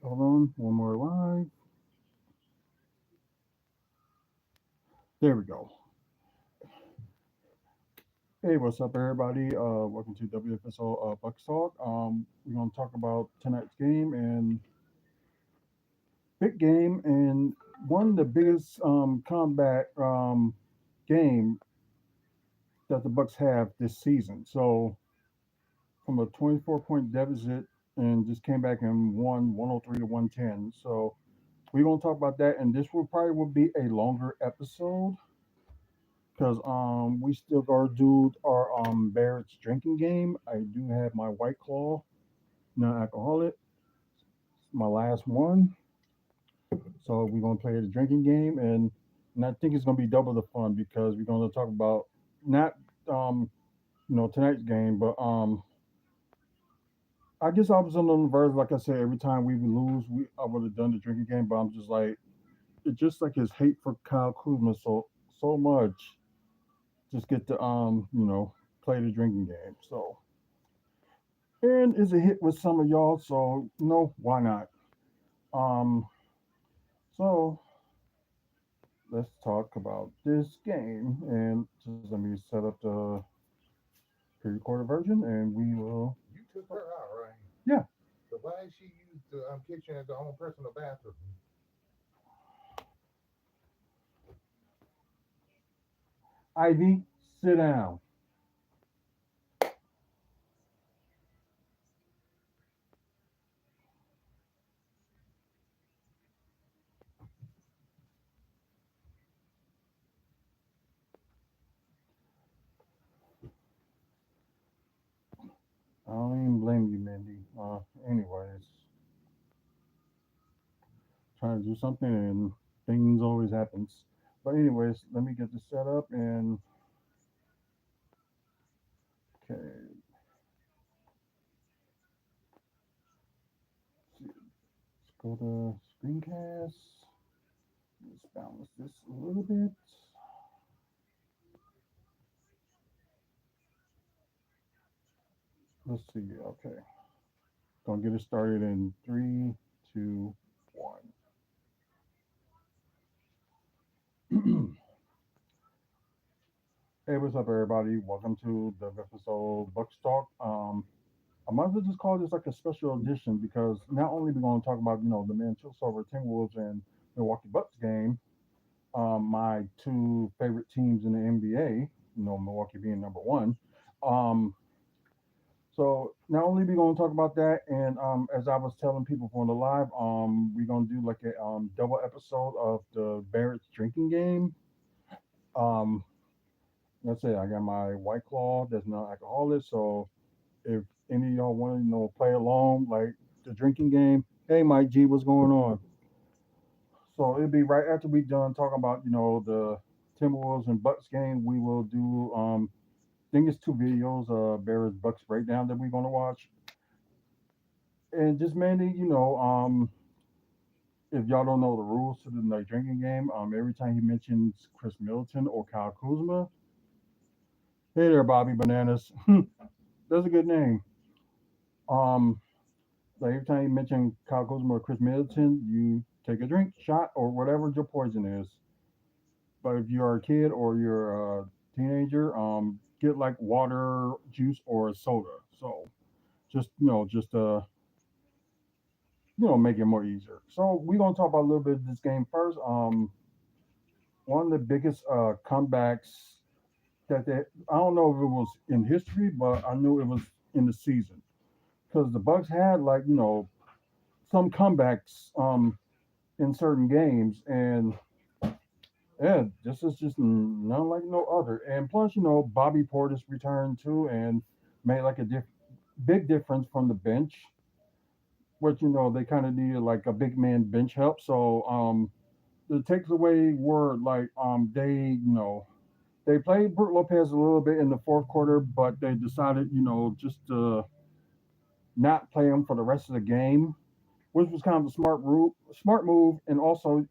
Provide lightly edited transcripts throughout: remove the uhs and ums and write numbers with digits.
Hold on, one more live. There we go. Hey, what's up, everybody? Welcome to WFSO Bucks Talk. We're gonna talk about tonight's game and big game and one of the biggest combat game that the Bucks have this season. So from a 24-point deficit and just came back and won 103 to 110. So we're gonna talk about that, and this will be a longer episode because we still gotta do our Barrett's drinking game. I do have my White Claw, non-alcoholic, my last one. So we're gonna play the drinking game, and I think it's gonna be double the fun because we're gonna talk about not tonight's game, but I guess I was on the verge, like I said, every time we would lose, I would have done the drinking game, but I'm just like it's just like his hate for Kyle Kuzma so much. Just get to play the drinking game. So and it's a hit with some of y'all, so why not? Um, so let's talk about this game, and just let me set up the pre-recorded version, and we will. You took her out, right? Yeah, So why did she use the kitchen as her own personal bathroom? Ivy, sit down. I don't even blame you, Mindy. Anyways, trying to do something and things always happens. But anyways, let me get this set up and okay. Let's go to screencast. Let's balance this a little bit. Let's see. Okay. Gonna get it started in three, two, one. Hey, what's up, everybody? Welcome to the WFSO Bucks Talk. I might as well just call this like a special edition because not only we going to talk about the Minnesota Timberwolves and Milwaukee Bucks game, my two favorite teams in the NBA, Milwaukee being number one. Um, So not only we gonna talk about that, and as I was telling people from the live, we're gonna do like a double episode of the Barrett's drinking game. Um, let's say I got my White Claw that's not alcoholic, so if any of y'all want to play along like the drinking game, hey Mike G, what's going on? So it'll be right after we done talking about the Timberwolves and Bucks game. We will do I think it's two videos, Barrett's Bucks breakdown that we're gonna watch. And just mainly, if y'all don't know the rules to the like drinking game, every time he mentions Chris Middleton or Kyle Kuzma, hey there, Bobby Bananas, that's a good name. Um, like every time you mention Kyle Kuzma or Chris Middleton, you take a drink, shot, or whatever your poison is. But if you're a kid or you're a teenager, get like water, juice, or a soda. So just make it more easier. So we're gonna talk about a little bit of this game first. One of the biggest comebacks that I don't know if it was in history, but I knew it was in the season because the Bucks had like some comebacks in certain games, and yeah, this is just none like no other. And plus, Bobby Portis returned too and made like a big difference from the bench, which they kind of needed like a big man bench help. So the takeaway were like they played Brook Lopez a little bit in the fourth quarter, but they decided just to not play him for the rest of the game, which was kind of a smart move. And also,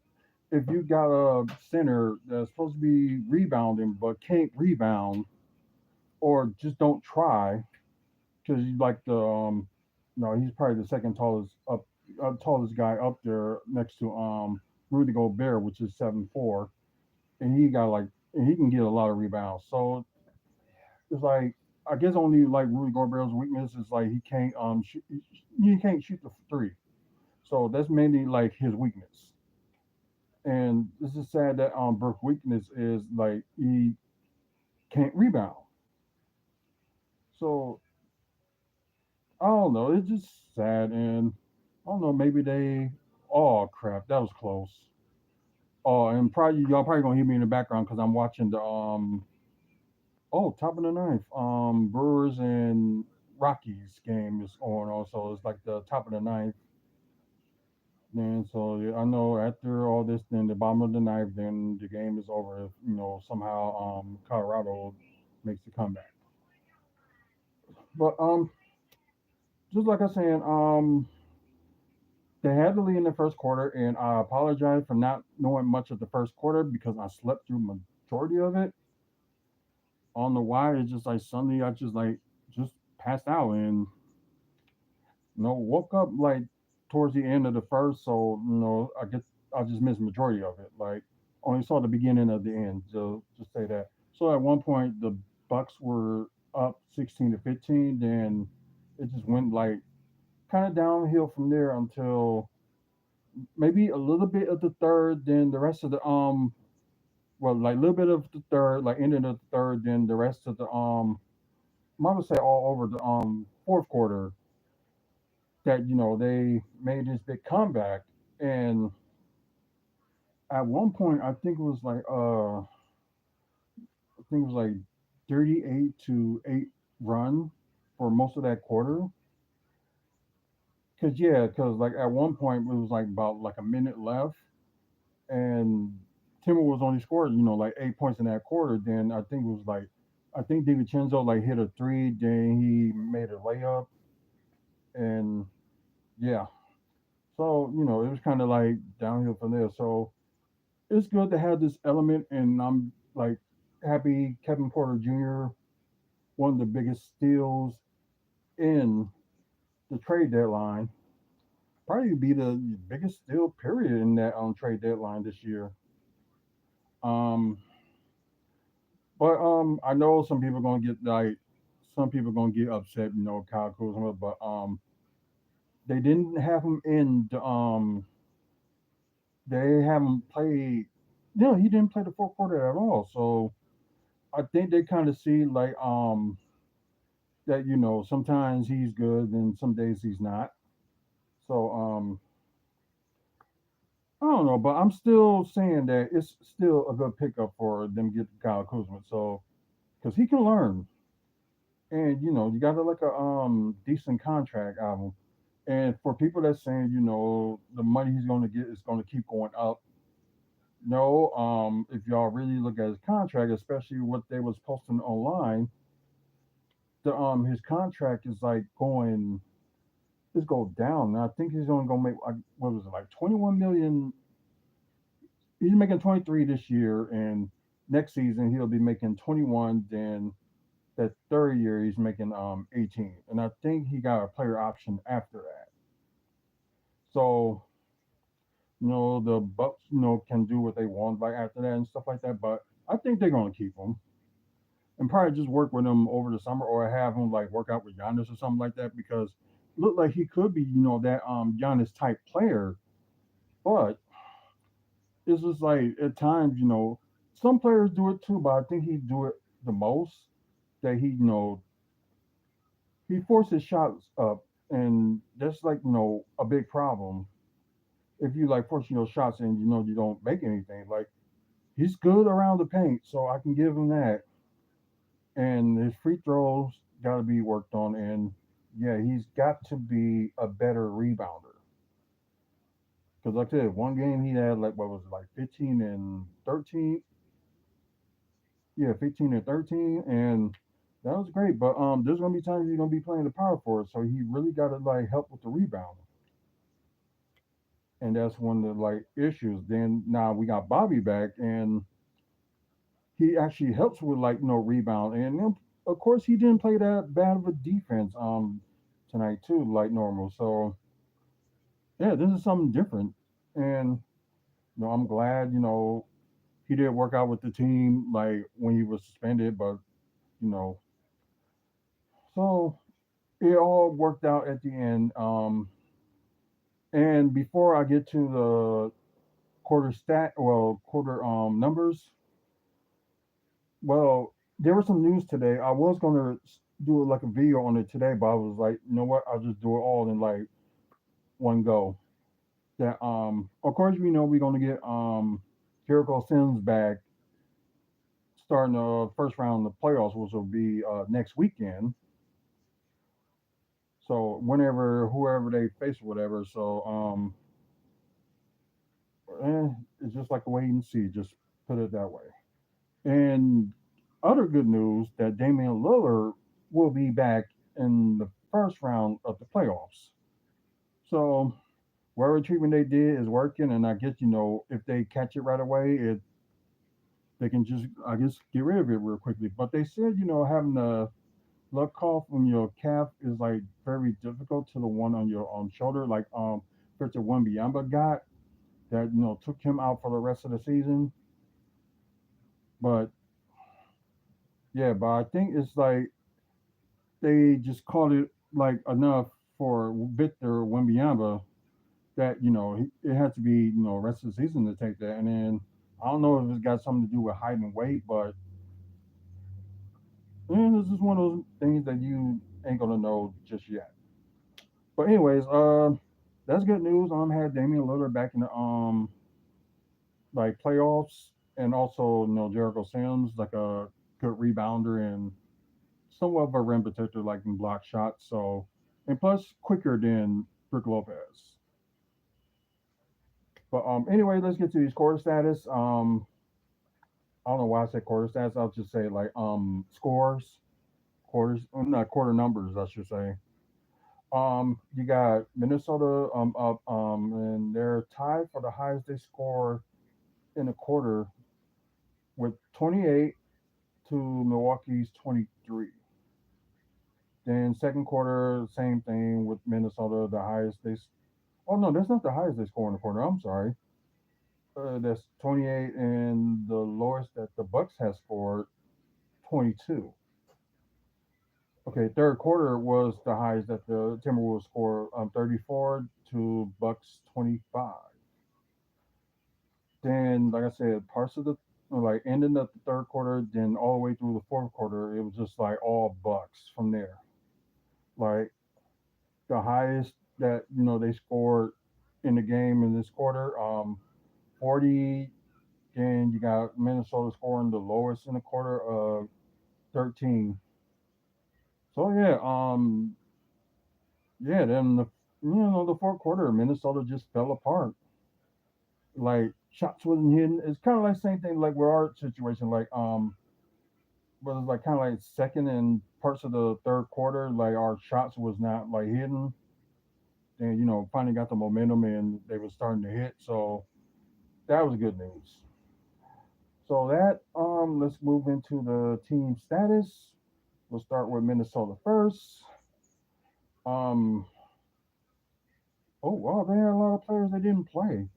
if you got a center that's supposed to be rebounding but can't rebound or just don't try because you like the No, he's probably the second tallest guy up there next to Rudy Gobert, which is 7'4", and he can get a lot of rebounds. So it's like I guess only like Rudy Gobert's weakness is like he can't shoot the three. So that's mainly like his weakness. And this is sad that Burke's weakness is like he can't rebound. So I don't know. It's just sad, and I don't know. Maybe they. Oh crap, that was close. Oh, and probably y'all probably gonna hear me in the background because I'm watching the oh, top of the ninth. Brewers and Rockies game is going on, so it's like the top of the ninth. Then so yeah, I know after all this, then the bottom of the ninth, then the game is over. If somehow Colorado makes the comeback. But just like I was saying, they had the lead in the first quarter, and I apologize for not knowing much of the first quarter because I slept through majority of it. On the wire, it's just like suddenly I just passed out and woke up like towards the end of the first, so I guess I just missed majority of it. Like only saw the beginning of the end. So just say that. So at one point the Bucks were up 16-15, then it just went like kind of downhill from there until maybe a little bit of the third, then the rest of the well like a little bit of the third, like ending of the third, then the rest of the I would say all over the fourth quarter that they made this big comeback. And at one point I think it was like 38-8 run for most of that quarter. Because like at one point it was like about like a minute left, and Timberwolves only scored like 8 points in that quarter. Then I think DiVincenzo like hit a three, then he made a layup, and yeah. So it was kind of like downhill from there. So it's good to have this element, and I'm like happy Kevin Porter Jr. one of the biggest steals in the trade deadline. Probably be the biggest steal period in that trade deadline this year. Um, but I know some people gonna get upset, Kyle Kuzma, but they didn't have him in the they haven't played. He didn't play the fourth quarter at all. So I think they kind of see like that sometimes he's good and some days he's not. So I don't know, but I'm still saying that it's still a good pickup for them to get Kyle Kuzma. So because he can learn, and you got to like a decent contract album. And for people that's saying the money he's going to get is going to keep going up, no, if y'all really look at his contract, especially what they was posting online, the his contract is like going is go down. And I think he's only gonna make like what was it like 21 million. He's making 23 this year, and next season he'll be making 21. Then that third year he's making 18, and I think he got a player option after that. So the Bucks can do what they want like after that and stuff like that. But I think they're gonna keep him and probably just work with him over the summer or have him like work out with Giannis or something like that because look like he could be that Giannis type player. But it's just like at times some players do it too, but I think he do it the most that he forces shots up, and that's like a big problem if you like forcing your shots and you don't make anything. Like he's good around the paint, so I can give him that. And his free throws got to be worked on, and yeah, he's got to be a better rebounder. Because like I said, one game he had like what was it, like 15 and 13, yeah, 15 and 13, and that was great. But there's gonna be times he's gonna be playing the power forward, so he really got to like help with the rebound, and that's one of the like issues. Then now we got Bobby back, and he actually helps with like rebound, and of course he didn't play that bad of a defense. tonight too, like normal. So yeah, this is something different, and I'm glad he did work out with the team like when he was suspended, but you know, so it all worked out at the end. And before I get to the quarter numbers, well, there was some news today. I was gonna do like a video on it today, but I was like, you know what? I'll just do it all in like one go. That of course we know we're gonna get Jericho Sims back starting the first round of the playoffs, which will be next weekend. So whenever whoever they face or whatever, so it's just like a wait and see. Just put it that way. And other good news that Damian Lillard will be back in the first round of the playoffs. So whatever treatment they did is working, and I guess if they catch it right away, they can just I guess get rid of it real quickly. But they said having a love cough on your calf is like very difficult to the one on your shoulder, like Victor Wembanyama got that took him out for the rest of the season. But yeah, but I think it's like they just called it like enough for Victor Wembanyama that it had to be rest of the season to take that. And then I don't know if it's got something to do with height and weight, but this is one of those things that you ain't gonna know just yet. But anyways, that's good news. Had Damian Lillard back in the like playoffs, and also Jericho Sims like a good rebounder and somewhat of a rim protector, like in block shots. So and plus quicker than Brook Lopez. But anyway, let's get to these quarter status. I don't know why I said quarter stats. I'll just say like scores, quarters, not quarter numbers, I should say. You got Minnesota up and they're tied for the highest they score in a quarter with 28 to Milwaukee's 23. Then second quarter, same thing with Minnesota, the highest oh no, that's not the highest they score in a quarter. I'm sorry. That's 28, and the lowest that the Bucks has scored 22. Okay, third quarter was the highest that the Timberwolves scored 34 to Bucks 25. Then, like I said, parts of the like ending of the third quarter, then all the way through the fourth quarter, it was just like all Bucks from there. Like the highest that they scored in the game in this quarter, 40. And you got Minnesota scoring the lowest in the quarter of 13. So yeah, yeah. Then the fourth quarter, Minnesota just fell apart. Like shots wasn't hitting. It's kind of like same thing like with our situation. Like but it's like kind of like second and parts of the third quarter, like our shots was not like hitting. And finally got the momentum and they were starting to hit. So that was good news. So that let's move into the team status. We'll start with Minnesota first. Um, oh wow, they had a lot of players that didn't play,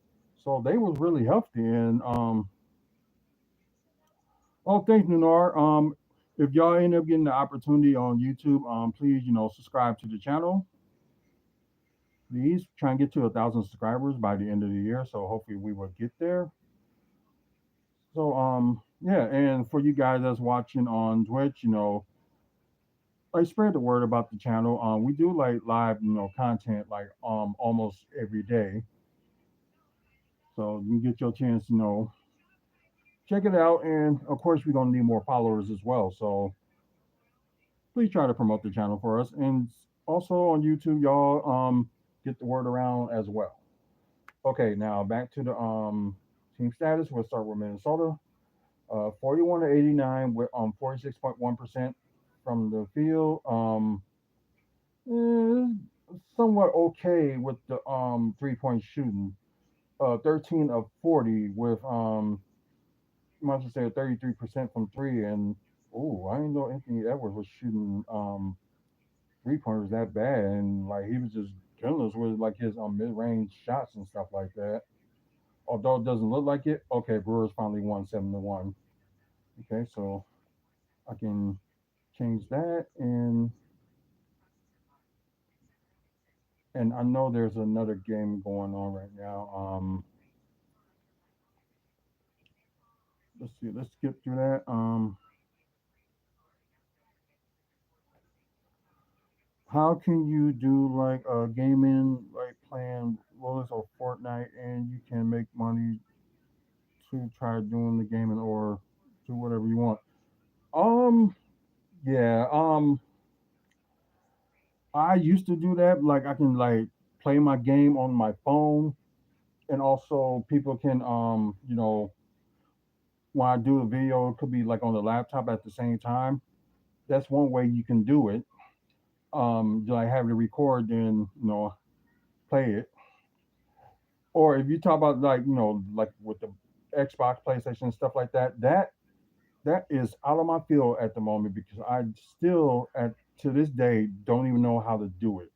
so they was really healthy. And oh, thanks, Nunar. If y'all end up getting the opportunity on YouTube, please subscribe to the channel. Please try and get to 1,000 subscribers by the end of the year. So hopefully we will get there. So yeah, and for you guys that's watching on Twitch, like spread the word about the channel. We do like live content like almost every day. So you get your chance, check it out. And of course, we're gonna need more followers as well. So please try to promote the channel for us. And also on YouTube, y'all get the word around as well. Okay, now back to the team status. We'll start with Minnesota. 41 to 89 with 46.1% from the field. Eh, somewhat okay with the 3-point shooting. 13 of 40 with might just say 33% from three. And oh, I didn't know Anthony Edwards was shooting three pointers that bad, and like he was just killing us with like his mid range shots and stuff like that. Although it doesn't look like it, okay, Brewers finally won 7-1. Okay, so I can change that, and I know there's another game going on right now. Let's see, let's skip through that. How can you do like gaming, like playing Willis or Fortnite, and you can make money to try doing the gaming or do whatever you want? Um, yeah. I used to do that. Like I can like play my game on my phone, and also people can when I do a video, it could be like on the laptop at the same time. That's one way you can do it. Like have it record, then play it. Or if you talk about like like with the Xbox, PlayStation, stuff like that, that is out of my field at the moment because I still at to this day don't even know how to do it.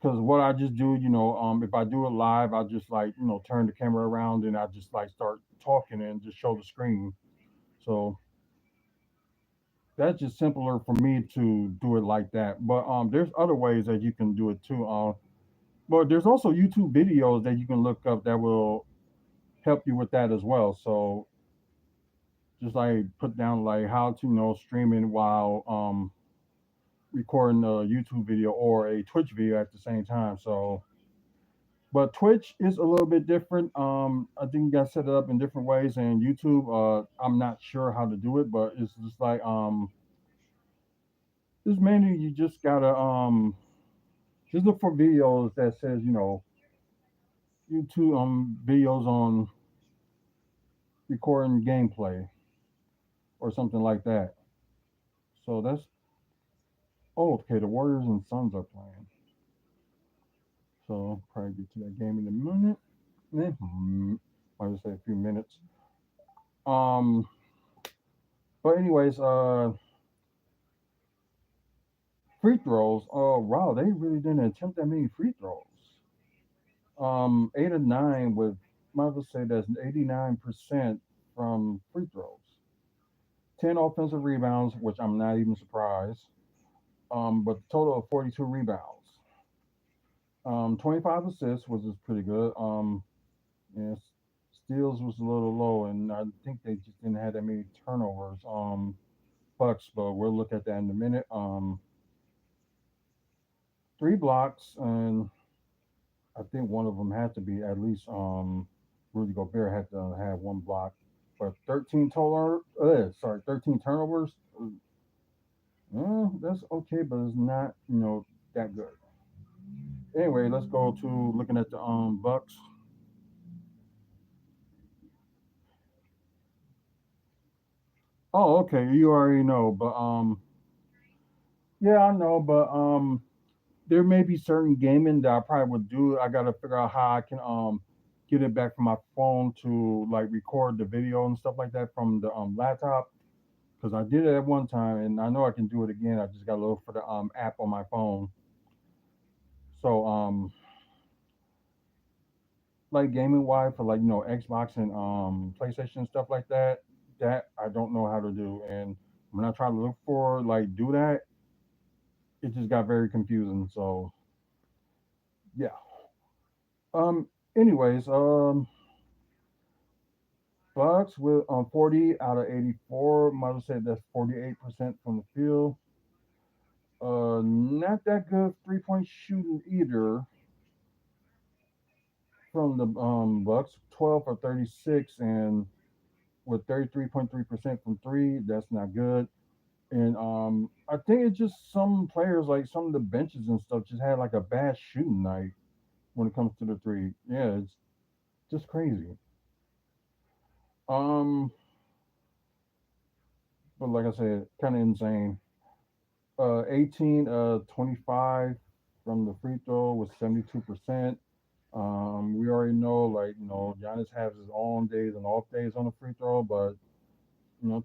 Because what I just do, if I do it live, I just like turn the camera around and I just like start talking and just show the screen. So that's just simpler for me to do it like that. But there's other ways that you can do it too. But there's also YouTube videos that you can look up that will help you with that as well. So just like put down like how to streaming while recording a YouTube video or a Twitch video at the same time. So but Twitch is a little bit different. I think you got to set it up in different ways. And YouTube, I'm not sure how to do it, but it's just like this mainly you just gotta just look for videos that says YouTube videos on recording gameplay or something like that. So that's okay. The Warriors and Suns are playing, so probably get to that game in a minute. Might just say a few minutes. Um, but anyways, free throws. Oh wow, they really didn't attempt that many free throws. 8 or 9 with might as well say that's 89% from free throws. 10 offensive rebounds, which I'm not even surprised. But total of 42 rebounds. 25 assists, which is pretty good. Yes, steals was a little low, and I think they just didn't have that many turnovers. Bucks, but we'll look at that in a minute. 3 blocks, and I think one of them had to be at least Rudy Gobert had to have 1 block, but 13 turnovers. That's okay, but it's not that good. Anyway, let's go to looking at the Bucks. Oh, okay, you already know, but yeah, I know, but there may be certain gaming that I probably would do. I gotta figure out how I can get it back from my phone to like record the video and stuff like that from the laptop because I did it at one time and I know I can do it again. I just gotta look for the app on my phone. So like gaming wise for like Xbox and PlayStation and stuff like that, that I don't know how to do. And when I try to look for like do that, it just got very confusing. So yeah. Um. Anyways, Bucks with 40 out of 84. Mother said that's 48% from the field. Not that good 3-point shooting either from the Bucks. 12 or 36, and with 33.3% from three, that's not good. And I think it's just some players like some of the benches and stuff just had like a bad shooting night when it comes to the three. Yeah, it's just crazy. Um, but like I said, kind of insane. 18 25 from the free throw was 72%. We already know like Giannis has his on days and off days on the free throw, but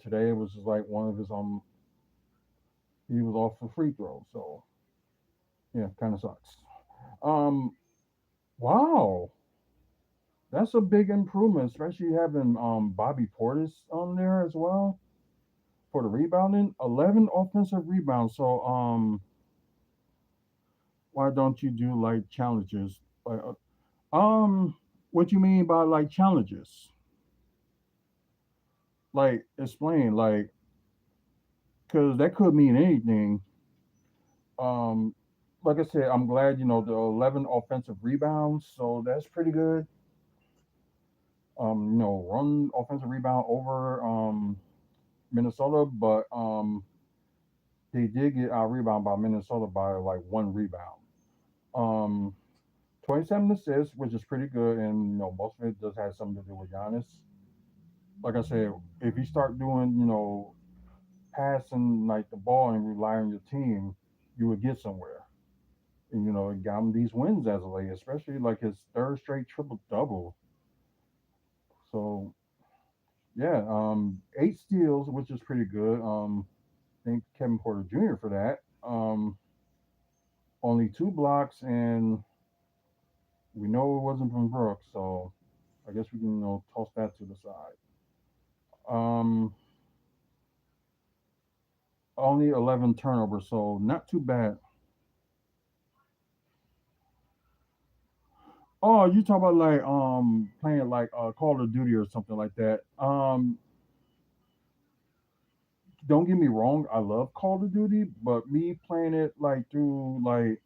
today it was just like one of his He was off for free throws, so yeah, kind of sucks. Um, wow, that's a big improvement, especially having Bobby Portis on there as well for the rebounding. 11 offensive rebounds. So why don't you do like challenges? Like, what you mean by like challenges? Like explain, like, because that could mean anything. Um, like I said, I'm glad the 11 offensive rebounds, so that's pretty good. Run offensive rebound over Minnesota, but they did get out rebound by Minnesota by like one rebound. Um, 27 assists, which is pretty good, and most of it does have something to do with Giannis. Like I said, if you start doing passing like the ball and rely on your team, you would get somewhere. And it got him these wins as of late, especially like his third straight triple double. So yeah, 8 steals, which is pretty good. Thank Kevin Porter Jr. for that. Only 2 blocks, and we know it wasn't from Brooks, so I guess we can toss that to the side. Um, Only 11 turnovers, so not too bad. Oh, you talk about like playing like Call of Duty or something like that. Don't get me wrong, I love Call of Duty, but me playing it like through like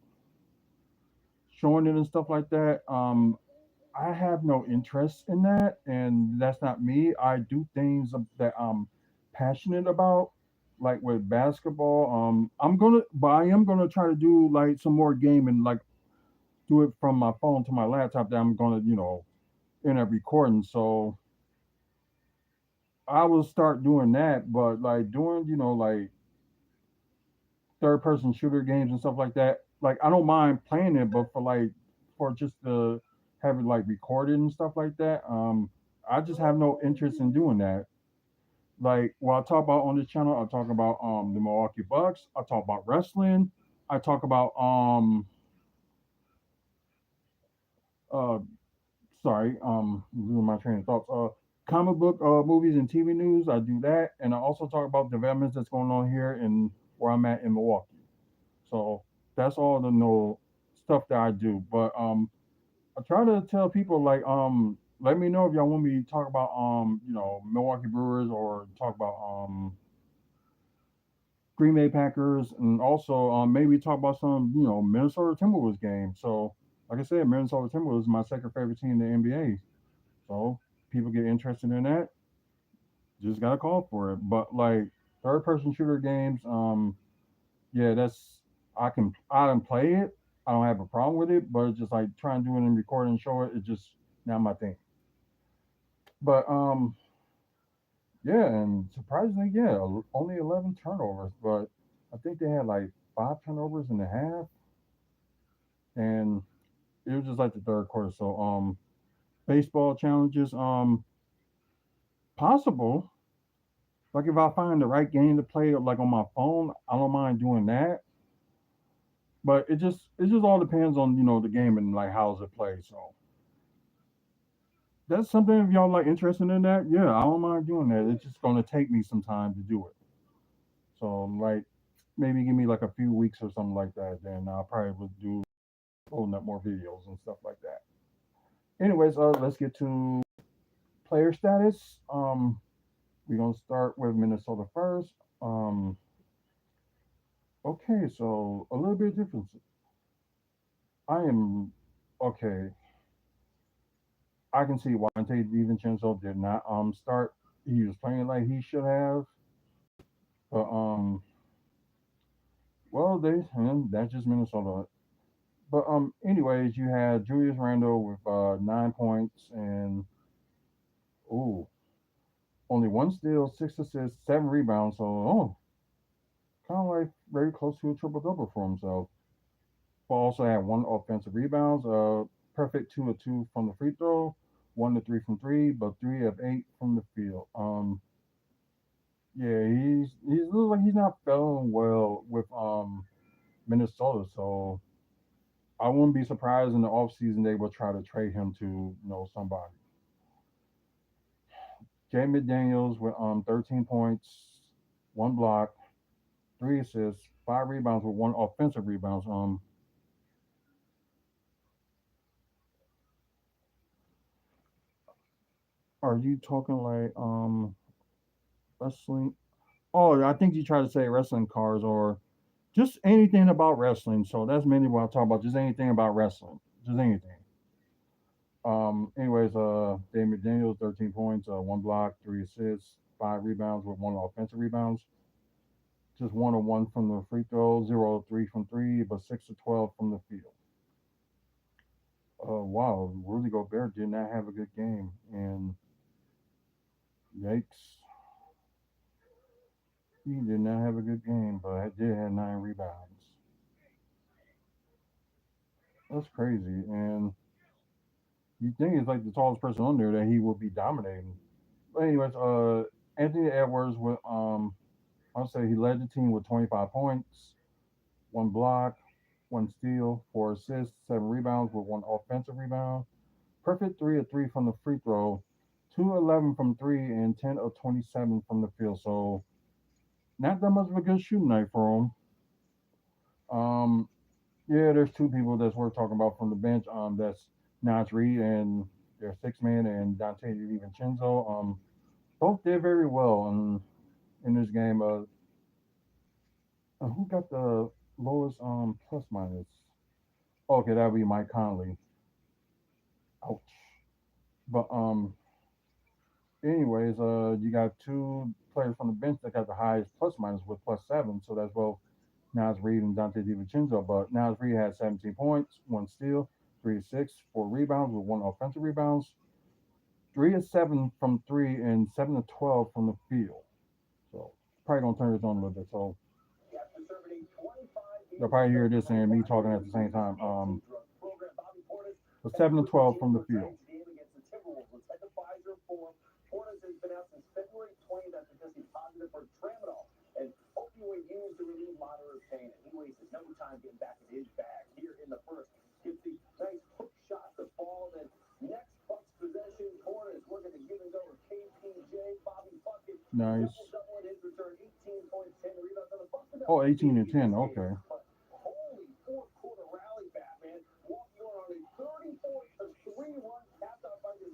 showing it and stuff like that, I have no interest in that, and that's not me. I do things that I'm passionate about, like with basketball. But I am gonna try to do like some more gaming, like do it from my phone to my laptop. That I'm gonna, end up recording. So I will start doing that, but like doing, like third person shooter games and stuff like that. Like I don't mind playing it, but for just the have it like recorded and stuff like that. I just have no interest in doing that. Like what I talk about on this channel, I talk about the Milwaukee Bucks. I talk about wrestling. I talk about uh sorry, losing my train of thoughts. Comic book movies and TV news. I do that, and I also talk about developments that's going on here in where I'm at in Milwaukee. So that's all the stuff that I do. But I try to tell people like let me know if y'all want me to talk about Milwaukee Brewers or talk about Green Bay Packers, and also maybe talk about some Minnesota Timberwolves games. So like I said, Minnesota Timberwolves is my second favorite team in the NBA. So people get interested in that, just gotta call for it. But like third person shooter games, yeah, I can play it. I don't have a problem with it, but it's just like trying to do it and record and show it. It's just not my thing. But yeah, and surprisingly, yeah, only 11 turnovers, but I think they had like 5 turnovers in the half, and it was just like the third quarter. So baseball challenges, possible. Like if I find the right game to play like on my phone, I don't mind doing that. But it just all depends on the game and like how's it played. So that's something if y'all like interested in that. Yeah, I don't mind doing that. It's just gonna take me some time to do it. So like maybe give me like a few weeks or something like that. Then I'll probably would do pulling up more videos and stuff like that. Anyways, let's get to player status. We're gonna start with Minnesota first. Okay, so a little bit different. I am okay. I can see why Dante DiVincenzo did not start. He was playing like he should have, but well and that's just Minnesota. But anyways, you had Julius Randle with 9 points and ooh, only one steal, 6 assists, 7 rebounds. So kind of like very close to a triple double for himself. But also had one offensive rebounds, perfect 2 of 2 from the free throw, 1 to 3 from three, but 3 of 8 from the field. Yeah, he's looks like he's not feeling well with Minnesota, so I wouldn't be surprised in the offseason they will try to trade him to somebody. Jay McDaniels with 13 points, one block, three assists, five rebounds with one offensive rebounds. Are you talking like wrestling? Oh, I think you tried to say wrestling cars or just anything about wrestling. So that's mainly what I talk about. Just anything about wrestling. Just anything. Anyways, Dave McDaniels, 13 points, one block, three assists, five rebounds with one offensive rebounds. Just 1 of 1 from the free throw, 0 of 3 from three, but 6 of 12 from the field. Wow, Rudy Gobert did not have a good game, and yikes, he did not have a good game, but he did have 9 rebounds. That's crazy, and you think he's like the tallest person on there that he will be dominating. But anyways, Anthony Edwards with I'll say he led the team with 25 points, one block, one steal, four assists, 7 rebounds with one offensive rebound. Perfect 3 of 3 from the free throw, 2 of 11 from three, and 10 of 27 from the field. So not that much of a good shooting night for him. Um, yeah, there's two people that's worth talking about from the bench. That's Naj Reed and their six man and Dante DiVincenzo. Both did very well in this game. Who got the lowest plus minus? Okay, that would be Mike Conley. Ouch. But anyways, you got two players from the bench that got the highest plus minus with +7. So that's both Nas Reed and Dante DiVincenzo. But Nas Reed had 17 points, one steal, 3 of 6, 4 rebounds with one offensive rebounds, 3 of 7 from three, and 7 of 12 from the field. So probably gonna turn this on a little bit. So you'll probably hear this and me talking at the same time. So 7 of 12 from the field. Nice. Oh, 18 and 10. Okay.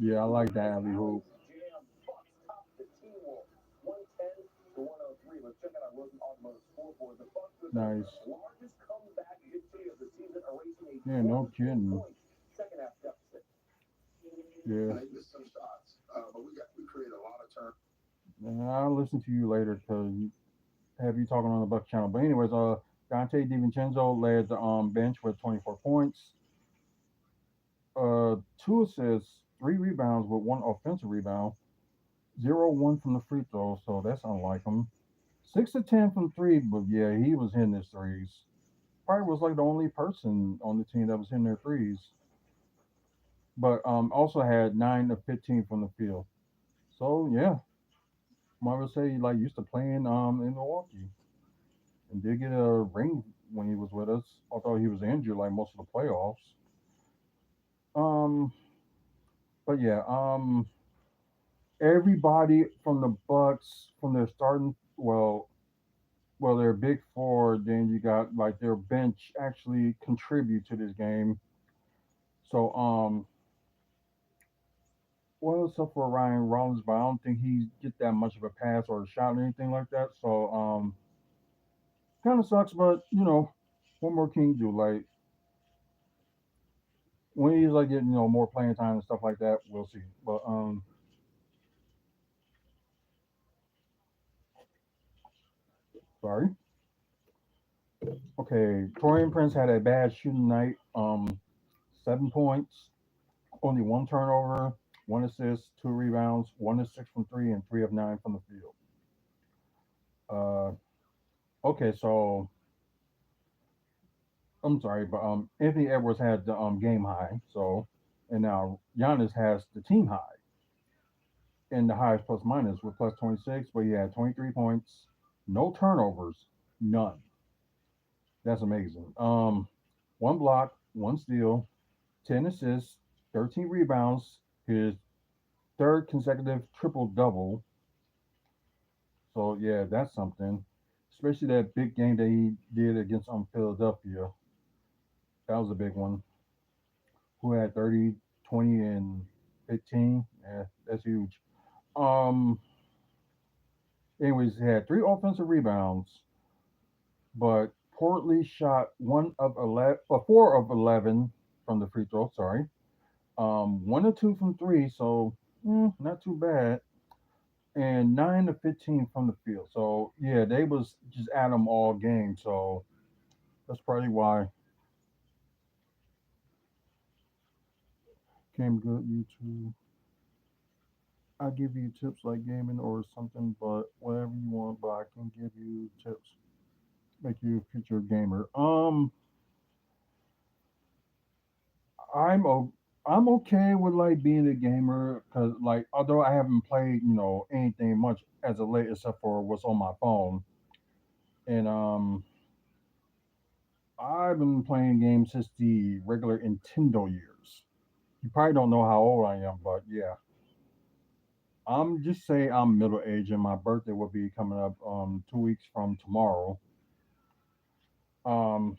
Yeah, I like that alley hoop. Nice. Yeah, no kidding. Yeah. And I'll listen to you later because have you talking on the Buck channel. But anyways, Dante DiVincenzo led the bench with 24 points, two assists, 3 rebounds with one offensive rebound, 0 of 1 from the free throw. So that's unlike him. 6 of 10 from three, but yeah, he was hitting his threes. Probably was like the only person on the team that was hitting their threes. But also had 9 of 15 from the field. So yeah, Marvin say he like used to playing in Milwaukee and did get a ring when he was with us. Although he was injured like most of the playoffs. Um, but yeah, everybody from the Bucks from their starting well their big four. Then you got like their bench actually contribute to this game. So well, except for Ryan Rollins, but I don't think he get that much of a pass or a shot or anything like that. So kind of sucks, but what more can you do? Like when he's like getting more playing time and stuff like that, we'll see. But sorry. Okay, Torian Prince had a bad shooting night. 7 points, only one turnover, one assist, 2 rebounds, 1 of 6 from three, and 3 of 9 from the field. Uh, okay, so I'm sorry, but Anthony Edwards had the game high. So, and now Giannis has the team high. and the highest plus minus with plus 26, but he had 23 points, no turnovers, none. That's amazing. One block, one steal, 10 assists, 13 rebounds, his third consecutive triple double. So yeah, that's something. Especially that big game that he did against Philadelphia. That was a big one. Who had 30, 20, and 15. Yeah, that's huge. Um, Anyways, he had three offensive rebounds, but Portly shot 4 of 11 from the free throw. Sorry, 1 or 2 from three, so not too bad. And 9 to 15 from the field. So yeah, they was just at him all game. So that's probably why came good. YouTube. I give you tips like gaming or something, but whatever you want. But I can give you tips, make you a future gamer. I'm o- I'm okay with like being a gamer because like although I haven't played anything much as of late except for what's on my phone, and I've been playing games since the regular Nintendo years. You probably don't know how old I am, but yeah, I'm just say I'm middle aged, and my birthday will be coming up 2 weeks from tomorrow. Um,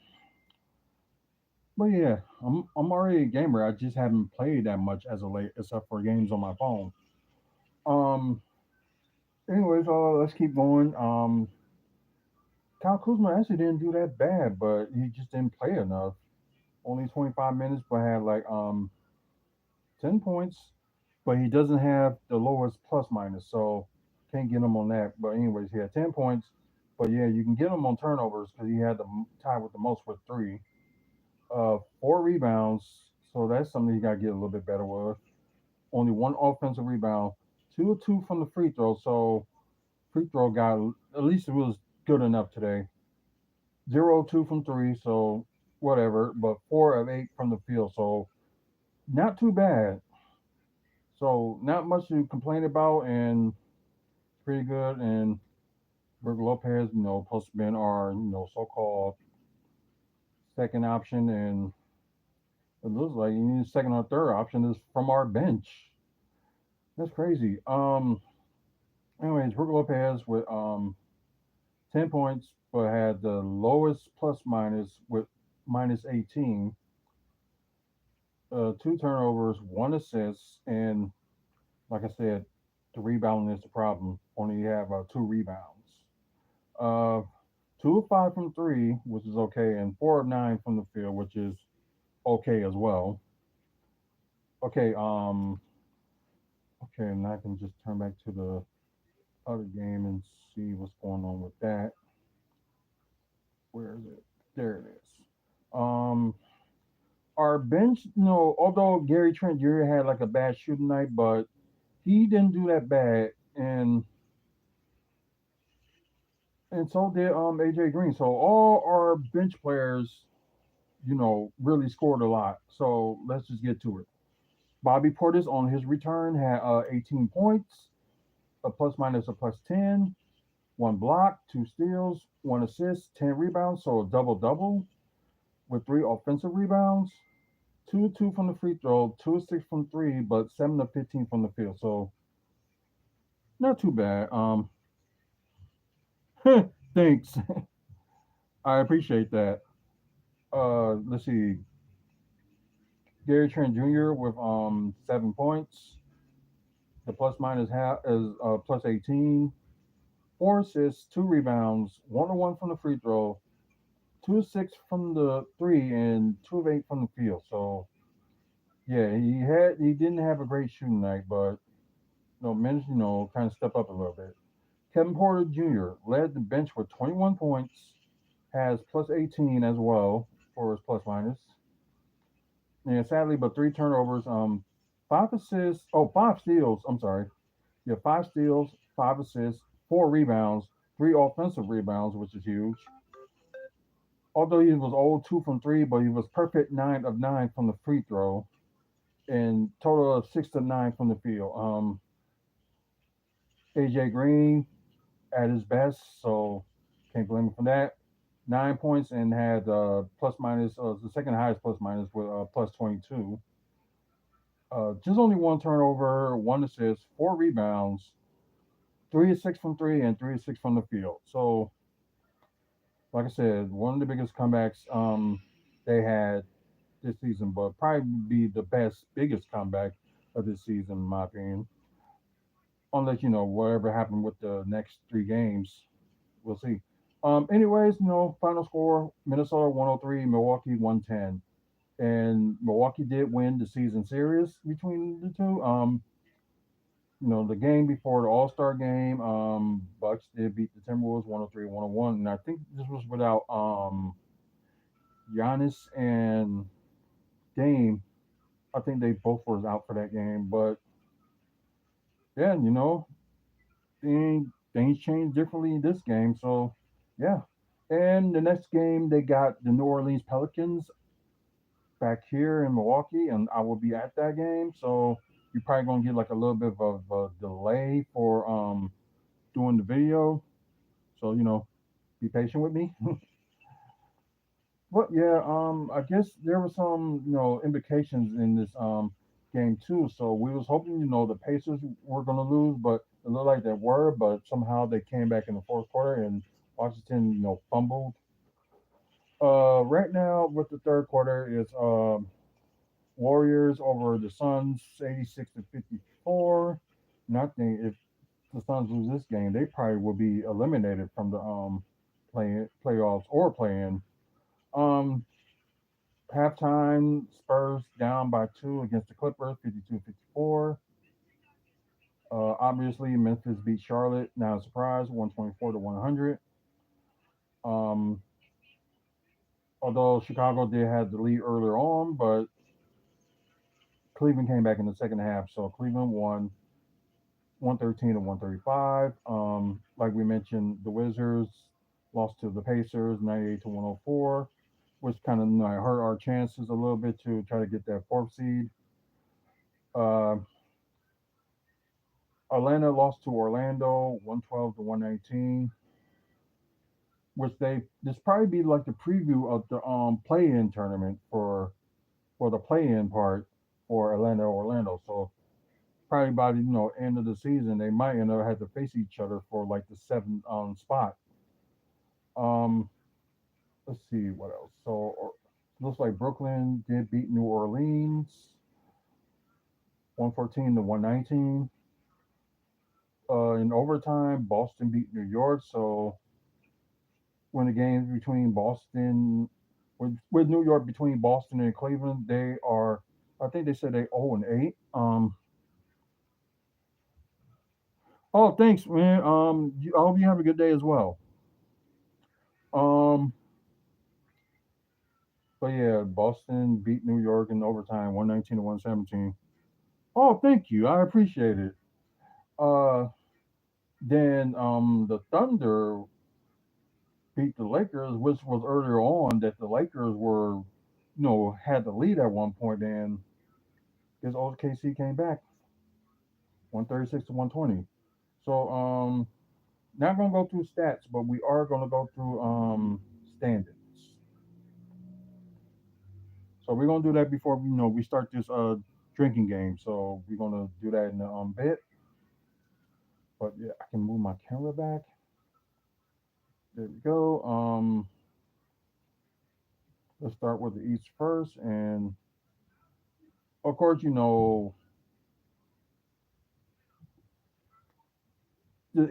but yeah, I'm already a gamer. I just haven't played that much as of late except for games on my phone. Um, Anyways, let's keep going. Kyle Kuzma actually didn't do that bad, but he just didn't play enough. Only 25 minutes, but had like 10 points. But he doesn't have the lowest plus minus, so can't get him on that. But anyways, he had 10 points. But yeah, you can get him on turnovers because he had the tie with the most with three. 4 rebounds, so that's something you got to get a little bit better with. Only one offensive rebound, 2 or 2 from the free throw. So free throw guy, at least it was good enough today. 0 2 from three, so whatever, but 4 of 8 from the field, so not too bad. So not much to complain about, and pretty good. And Burger Lopez, supposed to be our so-called second option, and it looks like second or third option is from our bench. That's crazy. Anyways, Burger Lopez with 10 points, but had the lowest plus minus with -18. 2 turnovers, 1 assist, and like I said, the rebounding is the problem. Only have 2 rebounds. Uh, 2 of 5 from three, which is okay, and 4 of 9 from the field, which is okay as well. Okay, okay, and I can just turn back to the other game and see what's going on with that. Where is it? There it is. Um, our bench, although Gary Trent Jr. had like a bad shooting night, but he didn't do that bad, and so did AJ Green. So all our bench players, really scored a lot. So let's just get to it. Bobby Portis on his return had 18 points, a plus minus a plus 10, 1 block, 2 steals, 1 assist, 10 rebounds. So a double double with 3 offensive rebounds, 2 2 from the free throw, 2 of 6 from three, but 7 of 15 from the field. So not too bad. Thanks. I appreciate that. Let's see. Gary Trent Jr. with 7 points. The plus minus half is plus 18. 4 assists, 2 rebounds, 1 of 1 from the free throw, 2 of 6 from the three, and 2 of 8 from the field. So yeah, he didn't have a great shooting night, but minutes kind of step up a little bit. Kevin Porter Jr. led the bench with 21 points, has plus 18 as well for his plus minus. And sadly, but 3 turnovers, 5 assists, 5 steals. I'm sorry. Yeah, 5 steals, 5 assists, 4 rebounds, 3 offensive rebounds, which is huge. Although he was 0 2 from three, but he was perfect 9 of 9 from the free throw, and total of 6 to 9 from the field. AJ Green at his best, so can't blame him for that. 9 points and had plus minus the second highest plus minus with plus 22. Just only one turnover, one assist, four rebounds, 3 of 6 from three, and 3 of 6 from the field. So, like I said, one of the biggest comebacks they had this season, but probably be the biggest comeback of this season, in my opinion. Unless whatever happened with the next three games, we'll see. Anyways, final score: Minnesota 103, Milwaukee 110, and Milwaukee did win the season series between the two. The game before the All Star game, Bucks did beat the Timberwolves 103-101, and I think this was without Giannis and Dame. I think they both were out for that game, but yeah, things changed differently in this game. So yeah, and the next game they got the New Orleans Pelicans back here in Milwaukee, and I will be at that game. So you're probably gonna get like a little bit of a delay for doing the video. So be patient with me. But yeah, I guess there were some implications in this game too. So we was hoping the Pacers were gonna lose, but it looked like they were. But somehow they came back in the fourth quarter, and Washington fumbled. Right now with the third quarter is Warriors over the Suns, 86-54. And I think if the Suns lose this game, they probably will be eliminated from the playoffs or play-in. Um, Halftime, Spurs down by two against the Clippers, 52-54. Obviously, Memphis beat Charlotte. Now, a surprise, 124-100. Um, Although Chicago did have the lead earlier on, but Cleveland came back in the second half. So Cleveland won 113-135. Like we mentioned, the Wizards lost to the Pacers 98-104, which kind of hurt our chances a little bit to try to get that fourth seed. Uh, Atlanta lost to Orlando 112-119, which this probably be like the preview of the play-in tournament for the play-in part for Atlanta Orlando. So probably by the end of the season they might have to face each other for like the seventh spot. Um, let's see what else. Looks like Brooklyn did beat New Orleans 114-119. In overtime, Boston beat New York. So when the games between Boston with New York between Boston and Cleveland, they are I think they said they 0-8. Oh, thanks, man. I hope you have a good day as well. Um, but yeah, Boston beat New York in overtime, 119-117. Oh, thank you. I appreciate it. Uh, then the Thunder beat the Lakers, which was earlier on that the Lakers were, had the lead at one point, and this OKC came back 136-120. So not gonna go through stats, but we are gonna go through standings. So we're gonna do that before we start this drinking game. So we're gonna do that in a bit. But yeah, I can move my camera back. There we go. Let's start with the East first, and of course, the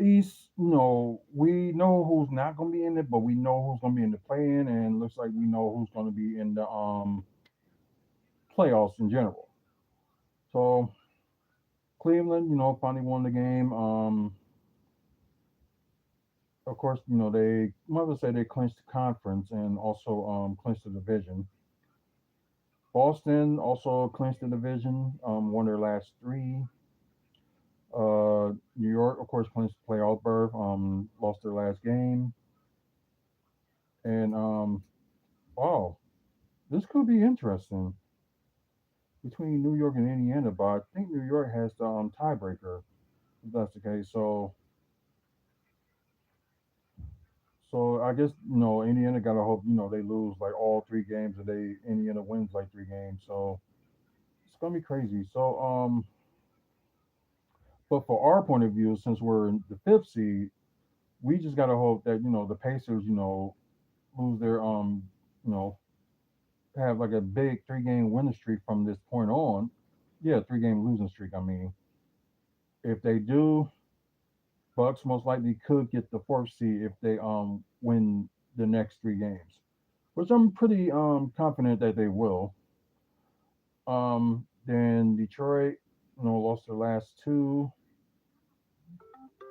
East. We know who's not gonna be in it, but we know who's gonna be in the play-in, and looks like we know who's gonna be in the playoffs in general. So Cleveland, finally won the game. Of course, they mother say they clinched the conference and also clinched the division. Boston also clinched the division, won their last three. New York, of course, clinched the playoff berth, lost their last game. And wow, this could be interesting between New York and Indiana, but I think New York has the tiebreaker. if that's the case. So I guess Indiana gotta hope they lose like all three games, and Indiana wins like three games. So it's gonna be crazy. But for our point of view, since we're in the fifth seed, we just gotta hope that the Pacers lose their you know have like a big 3 game winning streak from this point on. Yeah, 3 game losing streak. I mean, if they do, Bucks most likely could get the fourth seed if they win the next 3 games, which I'm pretty confident that they will. Then Detroit, lost their last two.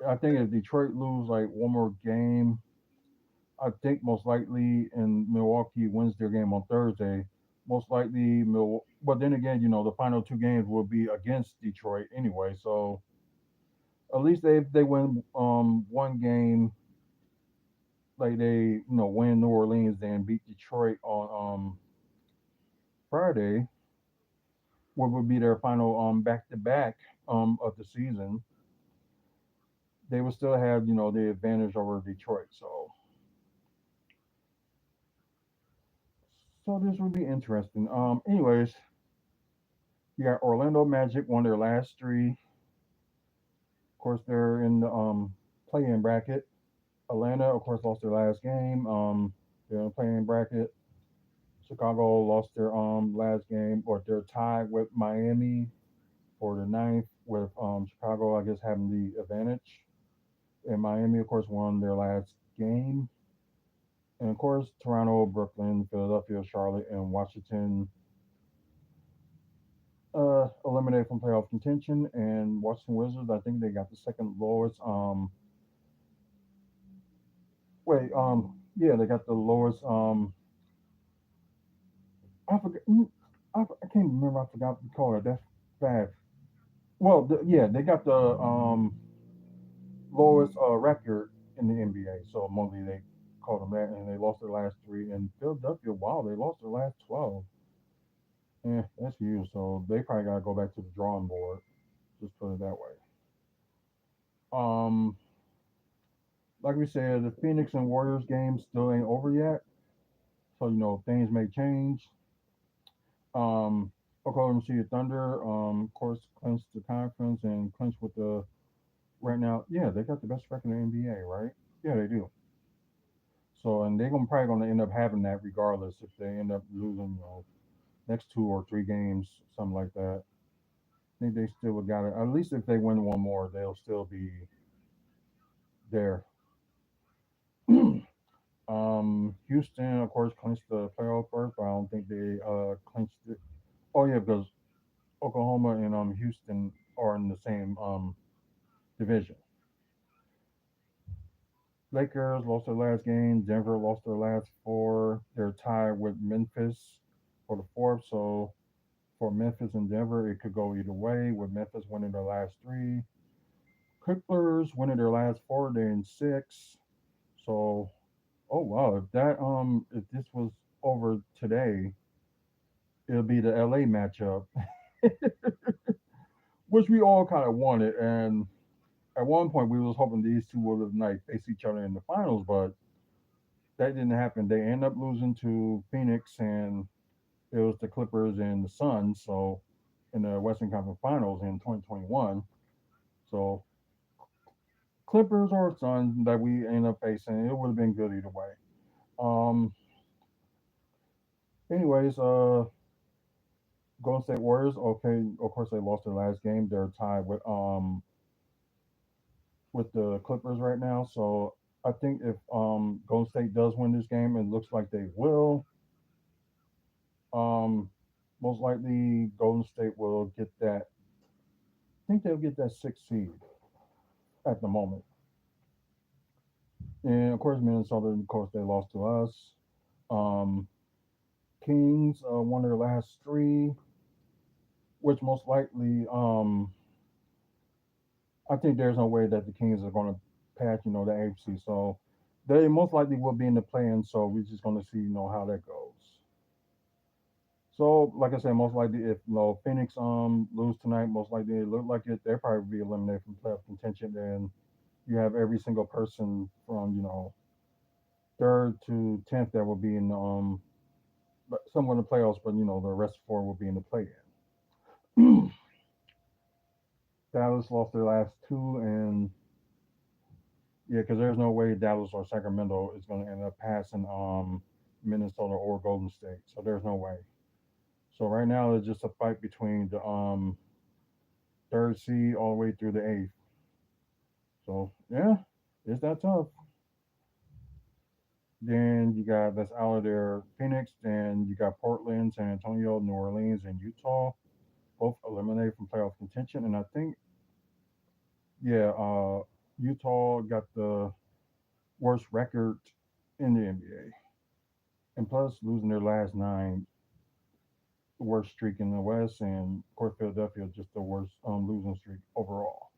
I think if Detroit lose like one more game, I think most likely, and Milwaukee wins their game on Thursday, most likely But then again, the final 2 games will be against Detroit anyway. So at least they win one game, like they win New Orleans and beat Detroit on Friday, what would be their final back to back of the season. They will still have the advantage over Detroit. So this would be interesting. Anyways, you got Orlando Magic won their last three. Of course, they're in the play-in bracket. Atlanta, of course, lost their last game. They're in the play-in bracket. Chicago lost their last game, or they're tied with Miami for the ninth, with Chicago, I guess, having the advantage. And Miami, of course, won their last game. And of course, Toronto, Brooklyn, Philadelphia, Charlotte, and Washington eliminated from playoff contention. And Washington Wizards, I think they got the second lowest. Yeah, they got the lowest. I forgot. I can't remember. I forgot the color. That's bad. Well, yeah, they got the lowest record in the NBA. So mostly they called them that, and they lost their last three. And Philadelphia, wow, they lost their last 12. Yeah, that's huge. So they probably got to go back to the drawing board. Just put it that way. Um, like we said, the Phoenix and Warriors game still ain't over yet. So things may change. Um, Oklahoma City Thunder, of course, clinched the conference and clinched with the right now. Yeah, they got the best record in the NBA, right? Yeah, they do. So, and they're gonna probably gonna end up having that regardless if they end up losing, next 2 or 3 games, something like that. I think they still would got it. At least if they win one more, they'll still be there. Houston, of course, clinched the playoff berth, but I don't think they clinched it. Oh yeah, because Oklahoma and Houston are in the same division. Lakers lost their last game. Denver lost their last four. They're tied with Memphis for the fourth. So for Memphis and Denver, it could go either way. With Memphis winning their last three, Clippers winning their last four, they're in six. So, oh wow, if this was over today, it'll be the LA matchup, which we all kind of wanted. And at one point, we was hoping these two would like face each other in the finals, but that didn't happen. They end up losing to Phoenix, and it was the Clippers and the Suns. So in the Western Conference Finals in 2021. So Clippers or Suns that we end up facing, it would have been good either way. Um. Anyways, Golden State Warriors. Okay, of course they lost their last game. They're tied with the Clippers right now. So I think if Golden State does win this game, it looks like they will. Um, Most likely Golden State will get that. I think they'll get that sixth seed at the moment. And of course, Minnesota. Of course, they lost to us. Um, Kings won their last three, which most likely, I think there's no way that the Kings are going to pass, the AFC. So they most likely will be in the play-in. So we're just going to see, how that goes. So, like I said, most likely if Phoenix lose tonight, most likely it look like it, they'll probably be eliminated from playoff contention. Then you have every single person from third to 10th that will be in but some in the playoffs, but the rest four will be in the play-in. Dallas lost their last two, and yeah, because there's no way Dallas or Sacramento is going to end up passing Minnesota or Golden State. So there's no way. So right now it's just a fight between the third seed all the way through the eighth. So yeah, it's that tough. Then you got that's out of there Phoenix, then you got Portland, San Antonio, New Orleans, and Utah, both eliminated from playoff contention. And I think yeah, Utah got the worst record in the NBA, and plus losing their last nine, the worst streak in the West, and of course Philadelphia just the worst losing streak overall.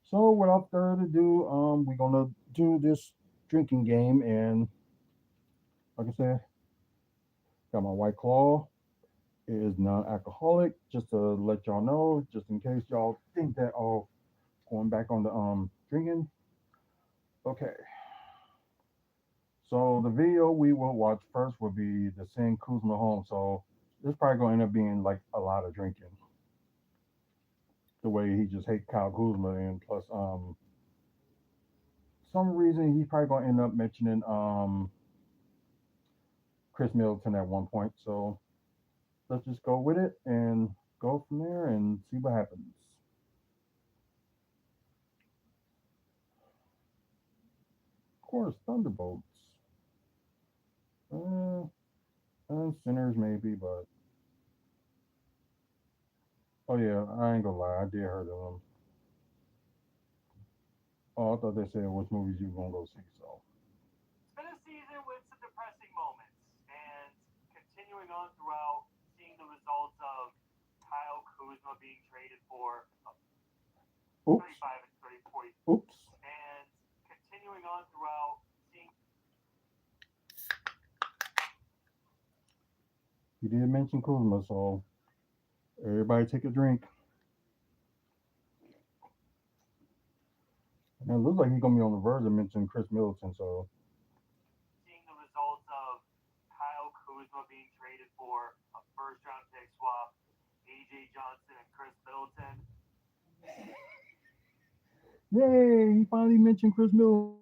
So without further ado, we're gonna do this drinking game, and like I said, got my White Claw. It is non-alcoholic. Just to let y'all know, just in case y'all think that going back on the drinking. Okay, so the video we will watch first will be the Sing Kuzma home. So this probably gonna end up being like a lot of drinking. The way he just hate Kyle Kuzma, and plus some reason he's probably gonna end up mentioning Chris Middleton at one point. So let's just go with it and go from there and see what happens. Of course, Thunderbolts. Uh, and Sinners maybe, but oh yeah, I ain't gonna lie, I did heard of them. Oh, I thought they said which movies you gonna go see. So It's been a season with some depressing moments, and continuing on throughout, seeing the results of Kyle Kuzma being traded for oops, 35 and 30, 40, oops. and continuing on throughout, seeing You did mention Kuzma, so everybody take a drink. And it looks like he's gonna be on the verge of mentioning Chris Middleton. So the results of Kyle Kuzma being traded for a first round pick swap, AJ Johnson and Chris Middleton. yay, he finally mentioned Chris Middleton.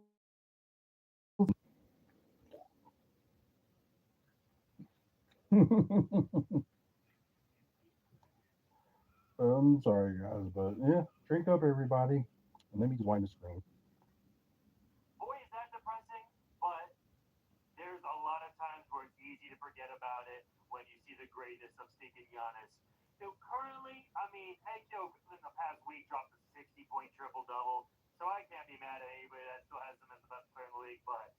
I'm sorry guys, but yeah, drink up everybody. And let me just wind the screen. Boy, is that depressing, but there's a lot of times where it's easy to forget about it when you see the greatness of stinking Giannis. Currently, I mean, Hank Joe in the past week dropped a 60-point triple double, so I can't be mad at anybody that still has him as the best player in the league. But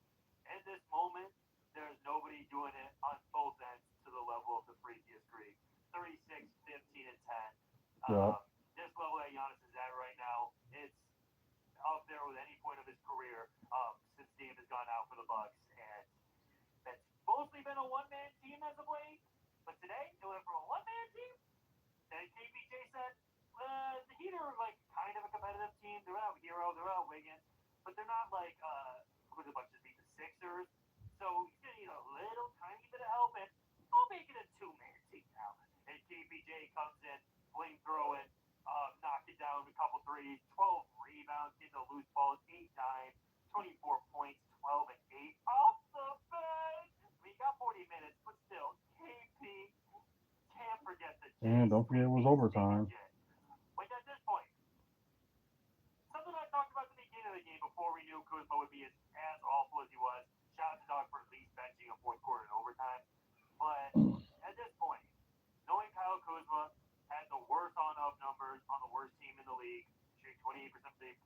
in this moment, there's nobody doing it on both ends to the level of the previous Greek. 36, 15, and 10. Yeah. This level that Giannis is at right now, it's up there with any point of his career since Dame has gone out for the Bucks, and that's mostly been a one-man team as of late. But today, it went from a one-man team. And KPJ said the Heat are like kind of a competitive team. They're out Hero, they're out Wiggins, but they're not like who the Bucks just beat the Sixers. So he's gonna need a little tiny bit of help, and I'll make it a two-man team now. And KPJ comes in, flamethrowing, knocking down a couple threes, 12 rebounds, getting the loose balls, 8-9, 24 points, 12 and 8 off the bench. I mean, he got 40 minutes, but still, KP can't forget the And J don't forget it was sweeping stinking overtime. J. Like at this point, something I talked about at the beginning of the game before we knew Kuzma would be as awful as he was. Shout out to Dog for at least benching a fourth quarter in overtime. But at this point, knowing Kyle Kuzma had the worst on-off numbers on the worst team in the league, shooting 28% from deep,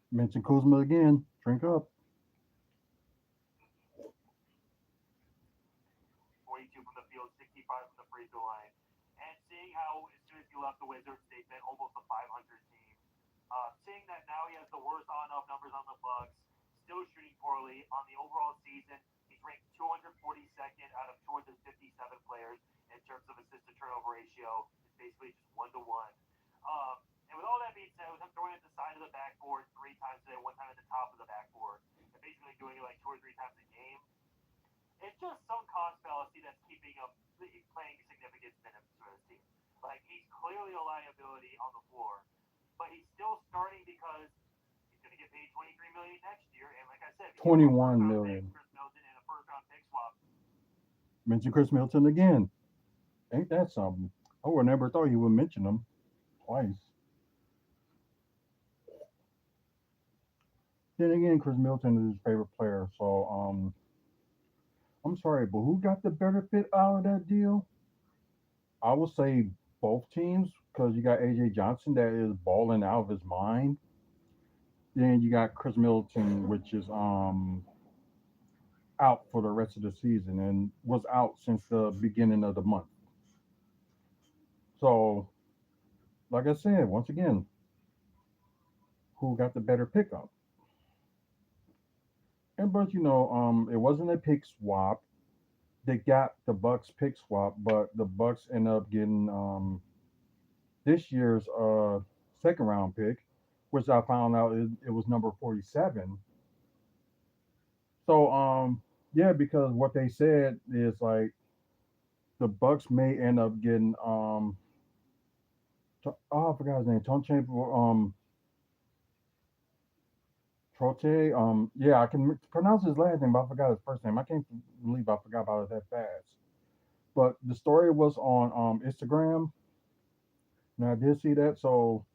Mention Kuzma again. Drink up. 42 from the field, 65 from the free throw line, and seeing how as soon as he left the Wizards, they've been almost a 500 team. Seeing that now he has the worst on-off numbers on the Bucks, still shooting poorly on the overall season. He's ranked 242nd out of 257 players in terms of assist to turnover ratio. It's basically just 1-to-1. And with all that being said, with him throwing at the side of the backboard 3 times today, 1 time at the top of the backboard, and basically doing it like 2 or 3 times a game, it's just some cost fallacy that's keeping him playing significant minutes for his team. Like, he's clearly a liability on the floor, but he's still starting because he's going to get paid $23 million next year. And like I said, 21 million. Chris Middleton and a first-round pick swap. Mention Chris Middleton again. Ain't that something? I would never thought you would mention him twice. Then again, Chris Middleton is his favorite player. So I'm sorry, but who got the better fit out of that deal? I would say both teams because you got AJ Johnson that is balling out of his mind. Then you got Chris Middleton, which is out for the rest of the season and was out since the beginning of the month. So, like I said, once again, who got the better pickup? And but it wasn't a pick swap. They got the Bucks pick swap, but the Bucks end up getting this year's second round pick, which I found out it was number 47. So yeah, because what they said is like the Bucks may end up getting oh, I forgot his name, Tom Chamber Troche. Yeah, I can pronounce his last name, but I forgot his first name. I can't believe I forgot about it that fast. But the story was on Instagram, and I did see that. So,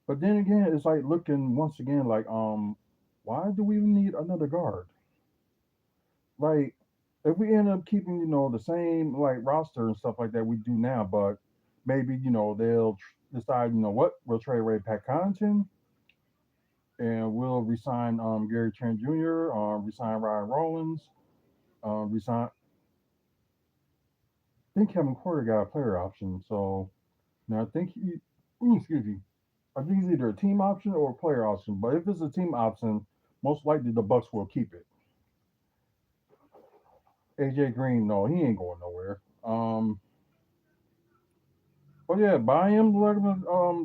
but then again, it's like looking once again like why do we need another guard? Like, if we end up keeping the same like roster and stuff like that we do now, but maybe they'll decide what we'll trade away Pat Connaughton and we'll resign Gary Trent Jr. Resign Ryan Rollins, resign. I think Kevin Porter got a player option, so now I think excuse me. I think it's either a team option or a player option. But if it's a team option, most likely the Bucks will keep it. AJ Green, no, he ain't going nowhere. But yeah, but I am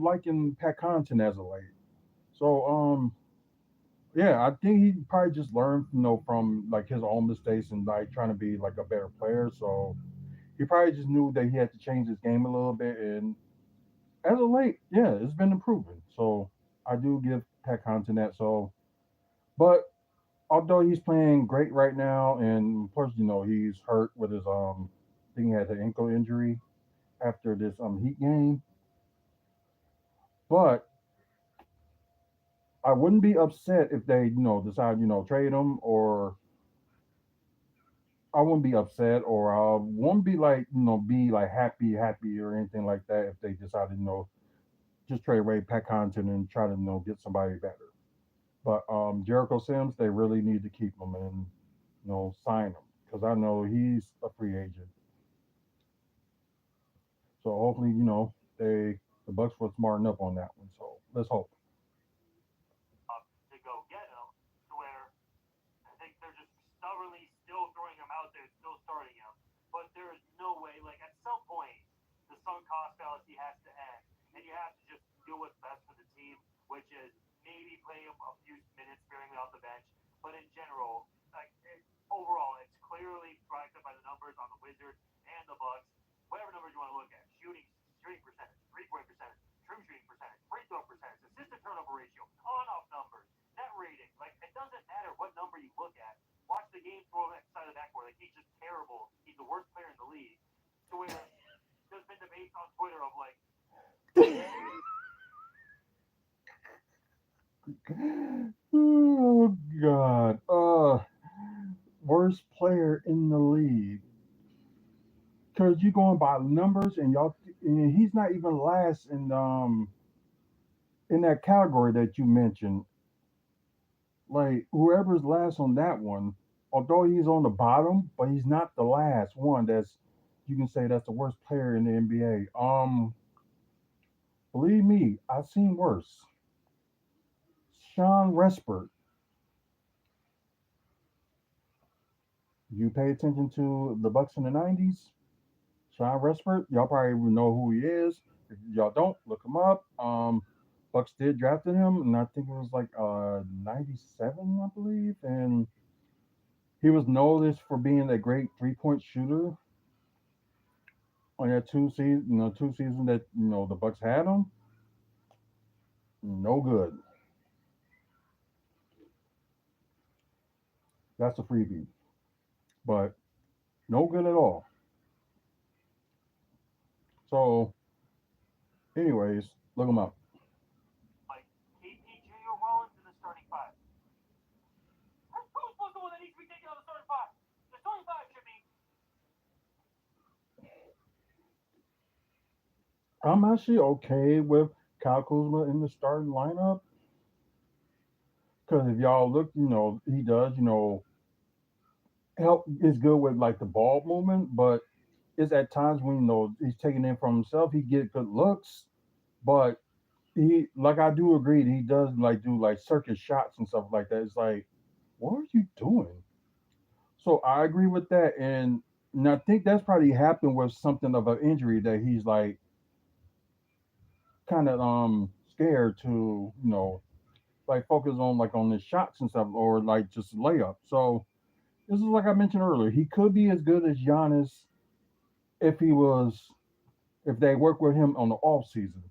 liking Pat Connaughton as of late. So yeah, I think he probably just learned from like his own mistakes and like trying to be like a better player. So he probably just knew that he had to change his game a little bit. And as of late, yeah, it's been improving. So I do give Pat Connaughton that. So, but although he's playing great right now, and of course he's hurt with his I think he had an ankle injury after this Heat game. But I wouldn't be upset if they decide trade him, or I wouldn't be upset, or I won't be like be like happy or anything like that if they decided just trade away Pat Connaughton and try to get somebody better. But Jericho Sims, they really need to keep him and sign him because I know he's a free agent. So hopefully the Bucks will smarten up on that one. So let's hope. To go get him to where I think they're just stubbornly still throwing him out there, still starting him. But there is no way, like at some point, the sunk cost fallacy has to end, and you have to just do what's best for the team, which is maybe play him a few minutes sparingly off the bench. But in general, overall, it's clearly backed up by the numbers on the Wizards and the Bucks. Whatever numbers you want to look at, shooting percentage, 3-point percentage, true shooting percentage, free throw percentage, assist to turnover ratio, on-off numbers, net rating. Like, it doesn't matter what number you look at. Watch the game throw that side of the backboard. Like, he's just terrible. He's the worst player in the league. To where there's been debates on Twitter of like, Oh God. Worst player in the league. Because you going by numbers and he's not even last in that category that you mentioned. Like whoever's last on that one, although he's on the bottom, but he's not the last one that's you can say that's the worst player in the NBA. Believe me, I've seen worse. Sean Respert. You pay attention to the Bucks in the '90s. Sean Reshford, y'all probably would know who he is. If y'all don't, look him up. Bucks did drafted him, and I think it was like '97, I believe, and he was noticed for being a great 3-point shooter on that two seasons that the Bucks had him. No good. That's a freebie, but no good at all. So, anyways, look him up. Like KP Junior Rollins in the starting five. Who's supposed to one that needs to be taken out of the starting five? The starting five should be I'm actually okay with Kyle Kuzma in the starting lineup because if y'all look, he does, help is good with like the ball movement, but it's at times when he's taking in from himself, he get good looks, but he like I do agree he does like do like circus shots and stuff like that. It's like, what are you doing? So I agree with that, and I think that's probably happened with something of an injury that he's like kind of scared to like focus on like on his shots and stuff or like just layup. So this is like I mentioned earlier, he could be as good as Giannis if he was if they work with him on the off season.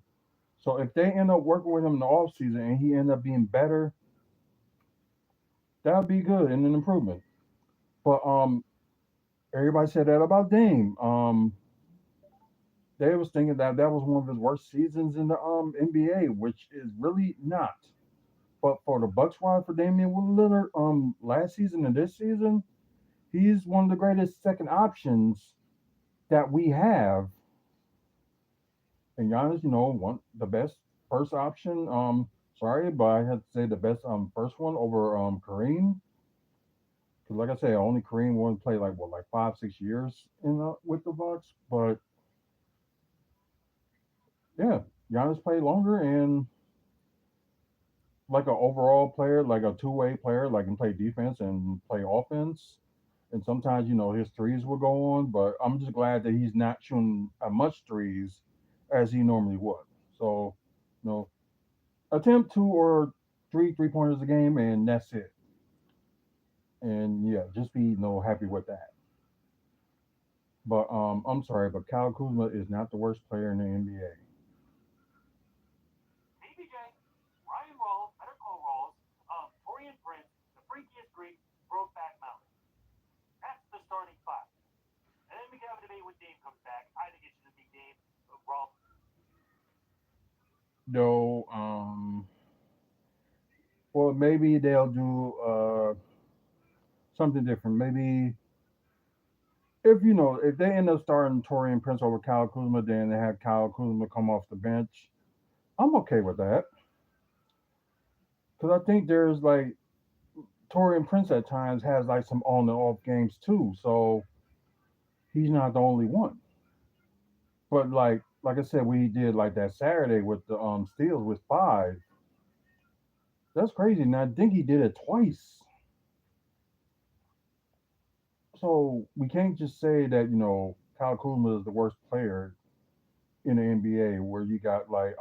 So if they end up working with him in the off season and he end up being better, that would be good and an improvement. But everybody said that about Dame. They was thinking that that was one of his worst seasons in the NBA, which is really not. But for the Bucks wise for Damian Lillard, last season and this season, he's one of the greatest second options that we have. And Giannis, one the best first option. Sorry, but I had to say the best first one over Kareem. Because like I said, only Kareem won play like what like 5 6 years in with the Bucks. But yeah, Giannis played longer and like an overall player, like a two-way player, like can play defense and play offense. And sometimes his threes will go on, but I'm just glad that he's not shooting as much threes as he normally would. So, you know, attempt 2 or 3 3 pointers a game, and that's it. And yeah, just be happy with that. But I'm sorry, but Kyle Kuzma is not the worst player in the NBA. KPJ, Ryan Rawls, Better Call Rawls, Torian Prince, the freakiest Greek, Brokeback Mountain. That's the starting five. And then we can have a debate when Dame comes back. I think it should be Dame, Rawls. Though, well, maybe they'll do something different. Maybe if they end up starting Torian Prince over Kyle Kuzma, then they have Kyle Kuzma come off the bench. I'm okay with that because I think there's like Torian Prince at times has like some on and off games too, so he's not the only one. But like I said, we did like that Saturday with the steals with 5. That's crazy. And I think he did it twice. So we can't just say that Kyle Kuzma is the worst player in the NBA. Where you got like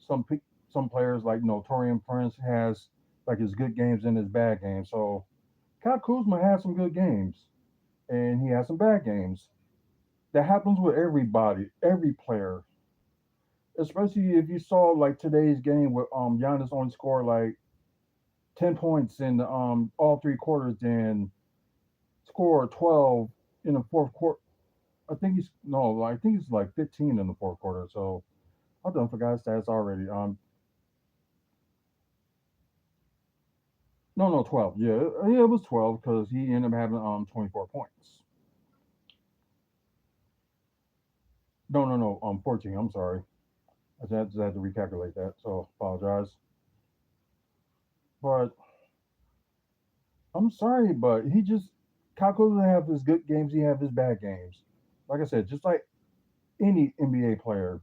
some some players like Torian Prince has like his good games and his bad games. So Kyle Kuzma has some good games and he has some bad games. That happens with everybody, every player. Especially if you saw like today's game where Giannis only scored like 10 points in the all 3 quarters, then scored 12 in the fourth quarter. I think he's no, I think it's like 15 in the fourth quarter. So I done forgot his stats already. No, no, 12. Yeah, yeah, it was 12 because he ended up having 24 points. No, no, no, 14. I'm sorry. Just had to recalculate that. So apologize. But I'm sorry, but he just Kako doesn't have his good games. He have his bad games. Like I said, just like any NBA player.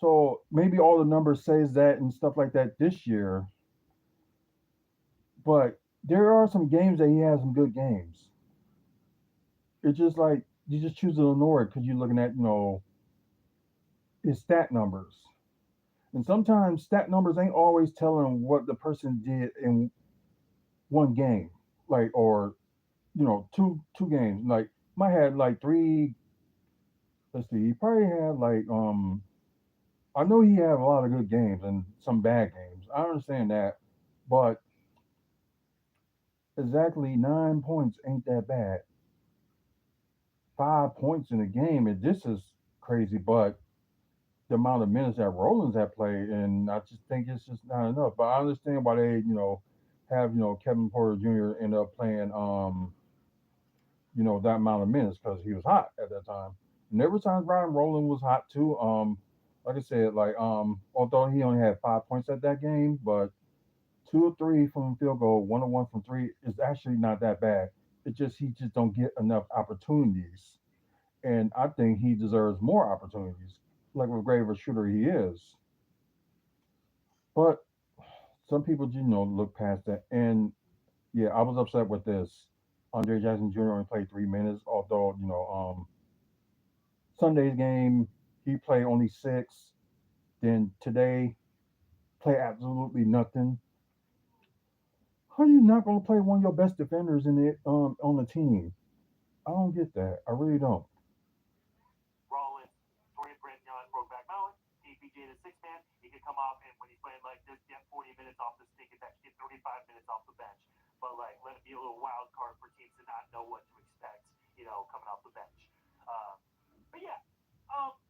So maybe all the numbers says that and stuff like that this year, but there are some games that he has some good games. it's just like you just choose to ignore it because you're looking at his stat numbers, and sometimes stat numbers ain't always telling what the person did in one game, like or two games. Like might had like three. Let's see, he probably had like I know he had a lot of good games and some bad games. I understand that, but exactly 9 points ain't that bad. 5 points in a game, and this is crazy. But the amount of minutes that Rollins have played, and I just think it's just not enough. But I understand why they, have Kevin Porter Jr. end up playing that amount of minutes because he was hot at that time. And there were times Ryan Roland was hot too. Like I said, like although he only had 5 points at that game, but 2 or 3 from field goal, 1 or 1 from three is actually not that bad. It's just he just don't get enough opportunities, and I think he deserves more opportunities. Like with great of a shooter he is, but some people look past that. And yeah, I was upset with this. Andre Jackson Jr. only played 3 minutes, although Sunday's game he played only 6. Then today play absolutely nothing. How are you not gonna play one of your best defenders in it on the team? I don't get that. I really don't. Rollins, Torian Prince, broke back mountain. DPJ the six man, he could come off and when he's playing like this, get 40 minutes off the stinking bench, get 35 minutes off the bench. But like, let it be a little wild card for teams to not know what to expect, coming off the bench. Um, but yeah,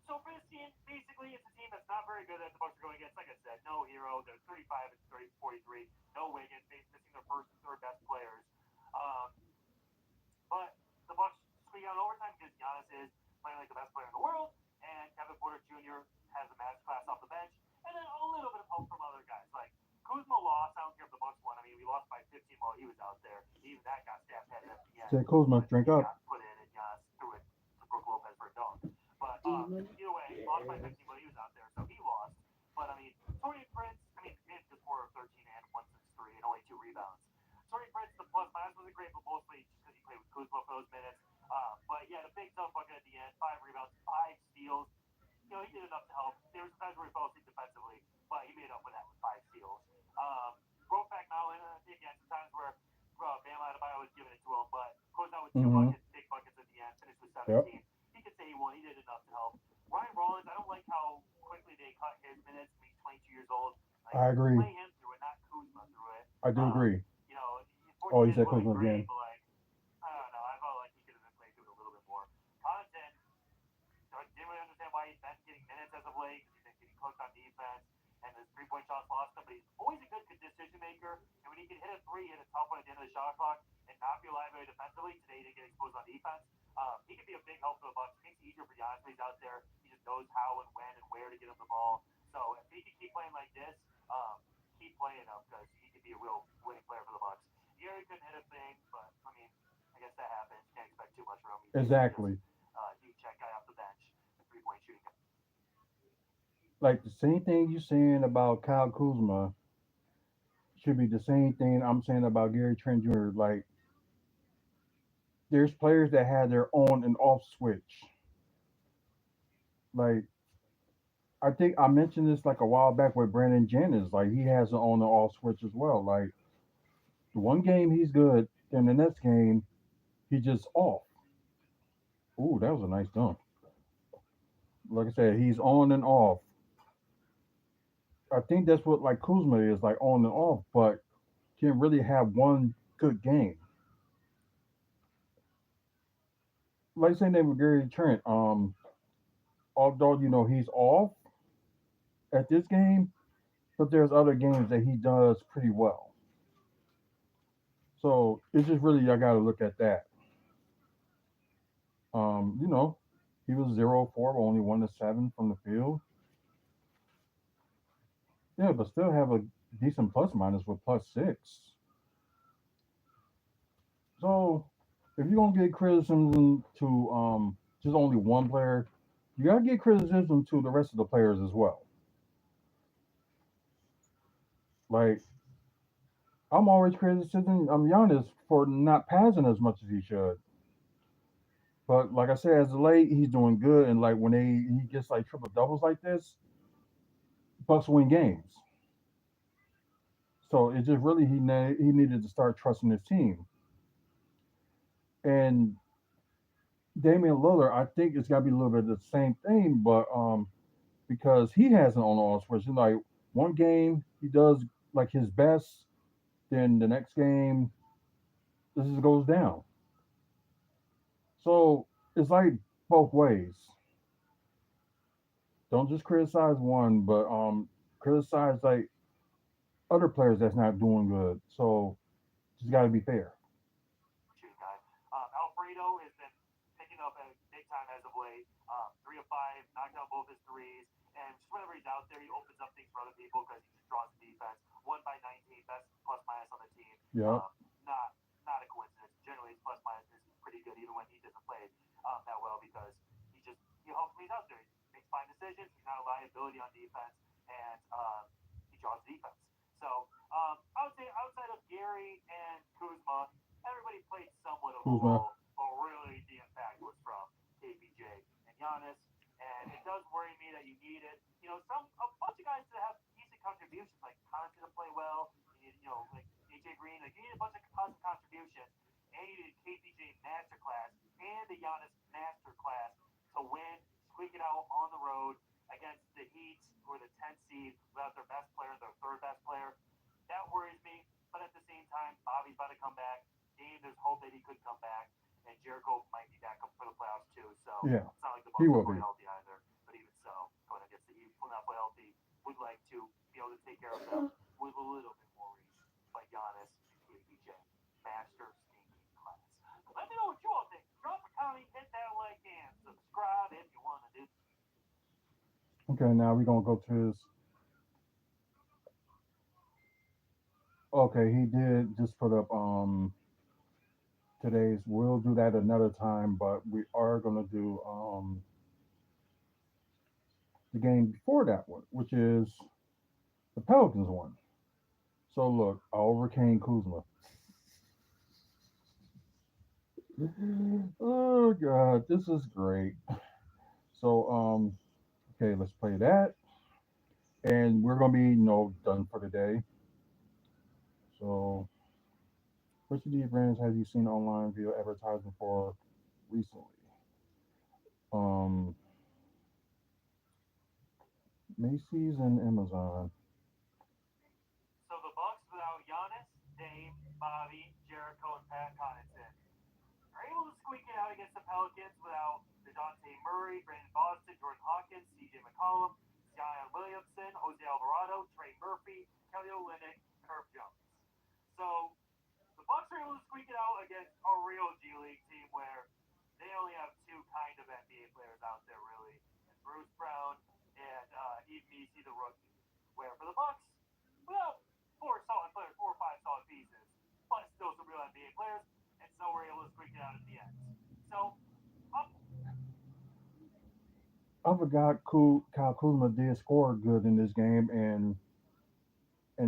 so for this team, basically, it's a team that's not very good that the Bucks are going against. Like I said, no hero. They're 35 and 30, 43. No Wiggins. They're missing their first and third best players. Um, but the Bucks squeak out overtime because Giannis is playing like the best player in the world, and Kevin Porter Jr. has a match class off the bench, and then a little bit of help from other guys. Like Kuzma lost. I don't care if the Bucks won. I mean, we lost by 15 while he was out there. Even that got stabbed head at the end Say Kuzma, when drink he up. got put in and Giannis threw it to Brook Lopez for a dunk. But either way, lost by Yeah. 15 while he was out there, so he lost. But I mean, Torian Prince, I mean, he had the score of 13 and 1 6 3 and only 2 rebounds. Torian Prince, the plus minus wasn't great, but mostly just because he played with Kuzma for those minutes. But yeah, the big tough bucket at the end, 5 rebounds, 5 steals. He did enough to help. There was times where he fell asleep defensively, but he made up for that with 5 steals. Broke back Mountain again, some times where Bam Adebayo was giving it to him, but closed out with 2 buckets, big buckets at the end, finished with Yep. 17. He could say he won. He did enough to help. Ryan Rollins, I don't like how quickly they cut his minutes. He's 22 years old. Like, I agree. play him through it, not Kuzma through it. I do agree. 14 Oh, you minutes said wasn't Kuzma great, again. but like, I don't know. I felt like he could have been played through it a little bit more. Connaughton, I didn't really understand why he's been getting minutes as of late because he's been getting cooked on defense and his 3 point shots lost him. But he's always a good decision maker. And when he can hit a three, hit a tough one at the end of the shot clock, and not be a liability defensively, today he didn't get exposed on defense. He could be a big help for the Bucks. It makes it easier for Giannis when he's out there. He just knows how and when and where to get him the ball. So if he can keep playing like this, keep playing him because he could be a real winning player for the Bucks. Gary couldn't hit a thing, but I mean, I guess that happens. Can't expect too much from him. He's basically just Exactly. huge check guy off the bench, a 3 point shooting guy. Like the same thing you saying about Kyle Kuzma should be the same thing I'm saying about Gary Trent Jr. Like there's players that had their on and off switch. Like I think I mentioned this like a while back with Brandon Jennings. Like he has an on and off switch as well. Like the one game he's good, then the next game he just off. Ooh, that was a nice dunk. Like I said, he's on and off. I think that's what like Kuzma is like on and off, but can't really have one good game. Like same thing with Gary Trent. Although he's off at this game, but there's other games that he does pretty well. So it's just really I got to look at that. You know, he was 0 4, but only 1 to 7 from the field. Yeah, but still have a decent plus minus with +6. So if you're gonna get criticism to just only one player, you gotta get criticism to the rest of the players as well. Like I'm always criticizing Giannis for not passing as much as he should. But like I said, as of late, he's doing good. And like when he gets like triple doubles like this, Bucks win games. So it just really he needed to start trusting his team. And Damian Lillard, I think it's got to be a little bit of the same thing, but because he has an on-off switch. Like one game he does like his best, then the next game this just goes down. So it's like both ways. Don't just criticize one, but criticize like other players that's not doing good. So just got to be fair. Shoot, guy. Alfredo has been picking up a big time as of late. 3 of 5, knocked out both his threes, and just whenever he's out there, he opens up things for other people because he just draws the defense. 1 by 19, best plus minus on the team. Yep. Not not a coincidence. Generally, his plus minus is pretty good, even when he doesn't play that well, because he helps when he's out there. He makes fine decisions. He's not a liability on defense, and he draws defense. So I would say outside of Gary and Kuzma, everybody played somewhat of a Kuzma. role, but really the impact was from KPJ and Giannis. And it does worry me that you need it. A bunch of guys that have decent contributions, like Connaughton to play well. You need, like AJ Green. Like you need a bunch of positive contributions, and you need a KPJ masterclass and a Giannis masterclass to win, squeak it out on the road against the Heat, who are the 10th seed, without their best player, their third best player. That worries me. But at the same time, Bobby's about to come back. Dame, there's hope that he could come back. And Jericho might be back up for the playoffs too. So Yeah, it's not like the he Bucks are will fully be. healthy either. But even so, going against the Heat, fully not fully healthy, would like to be able to take care of them with a little bit more reach. Like Giannis and KPJ. Master stinking class. Let me know what you all think. Drop a comment, hit that like, and subscribe if you want to do. Okay, now we're gonna go to his. Okay, he did just put up today's. We'll do that another time, but we are gonna do the game before that one, which is the Pelicans one. So look, I overcame Kuzma. Oh god, this is great. So okay, let's play that, and we're gonna be done for the day. So, which of these brands have you seen online via advertising for recently? Um, Macy's and Amazon. So the Bucks without Giannis, Dame, Bobby, Jericho, and Pat Connaughton are able to squeak it out against the Pelicans without DeJounte Murray, Brandon Boston, Jordan Hawkins, CJ McCollum, Zion Williamson, Jose Alvarado, Trey Murphy, Kelly Olynyk, Herb Jones. So the Bucks are able to squeak it out against a real G League team where they only have two kind of NBA players out there really, and Bruce Brown and Eve Meese, the rookie. Where for the Bucks, well, four solid players, 4 or 5 solid pieces, but still some real NBA players, and so we're able to squeak it out at the end. So, up. I forgot Kyle Kuzma did score good in this game, and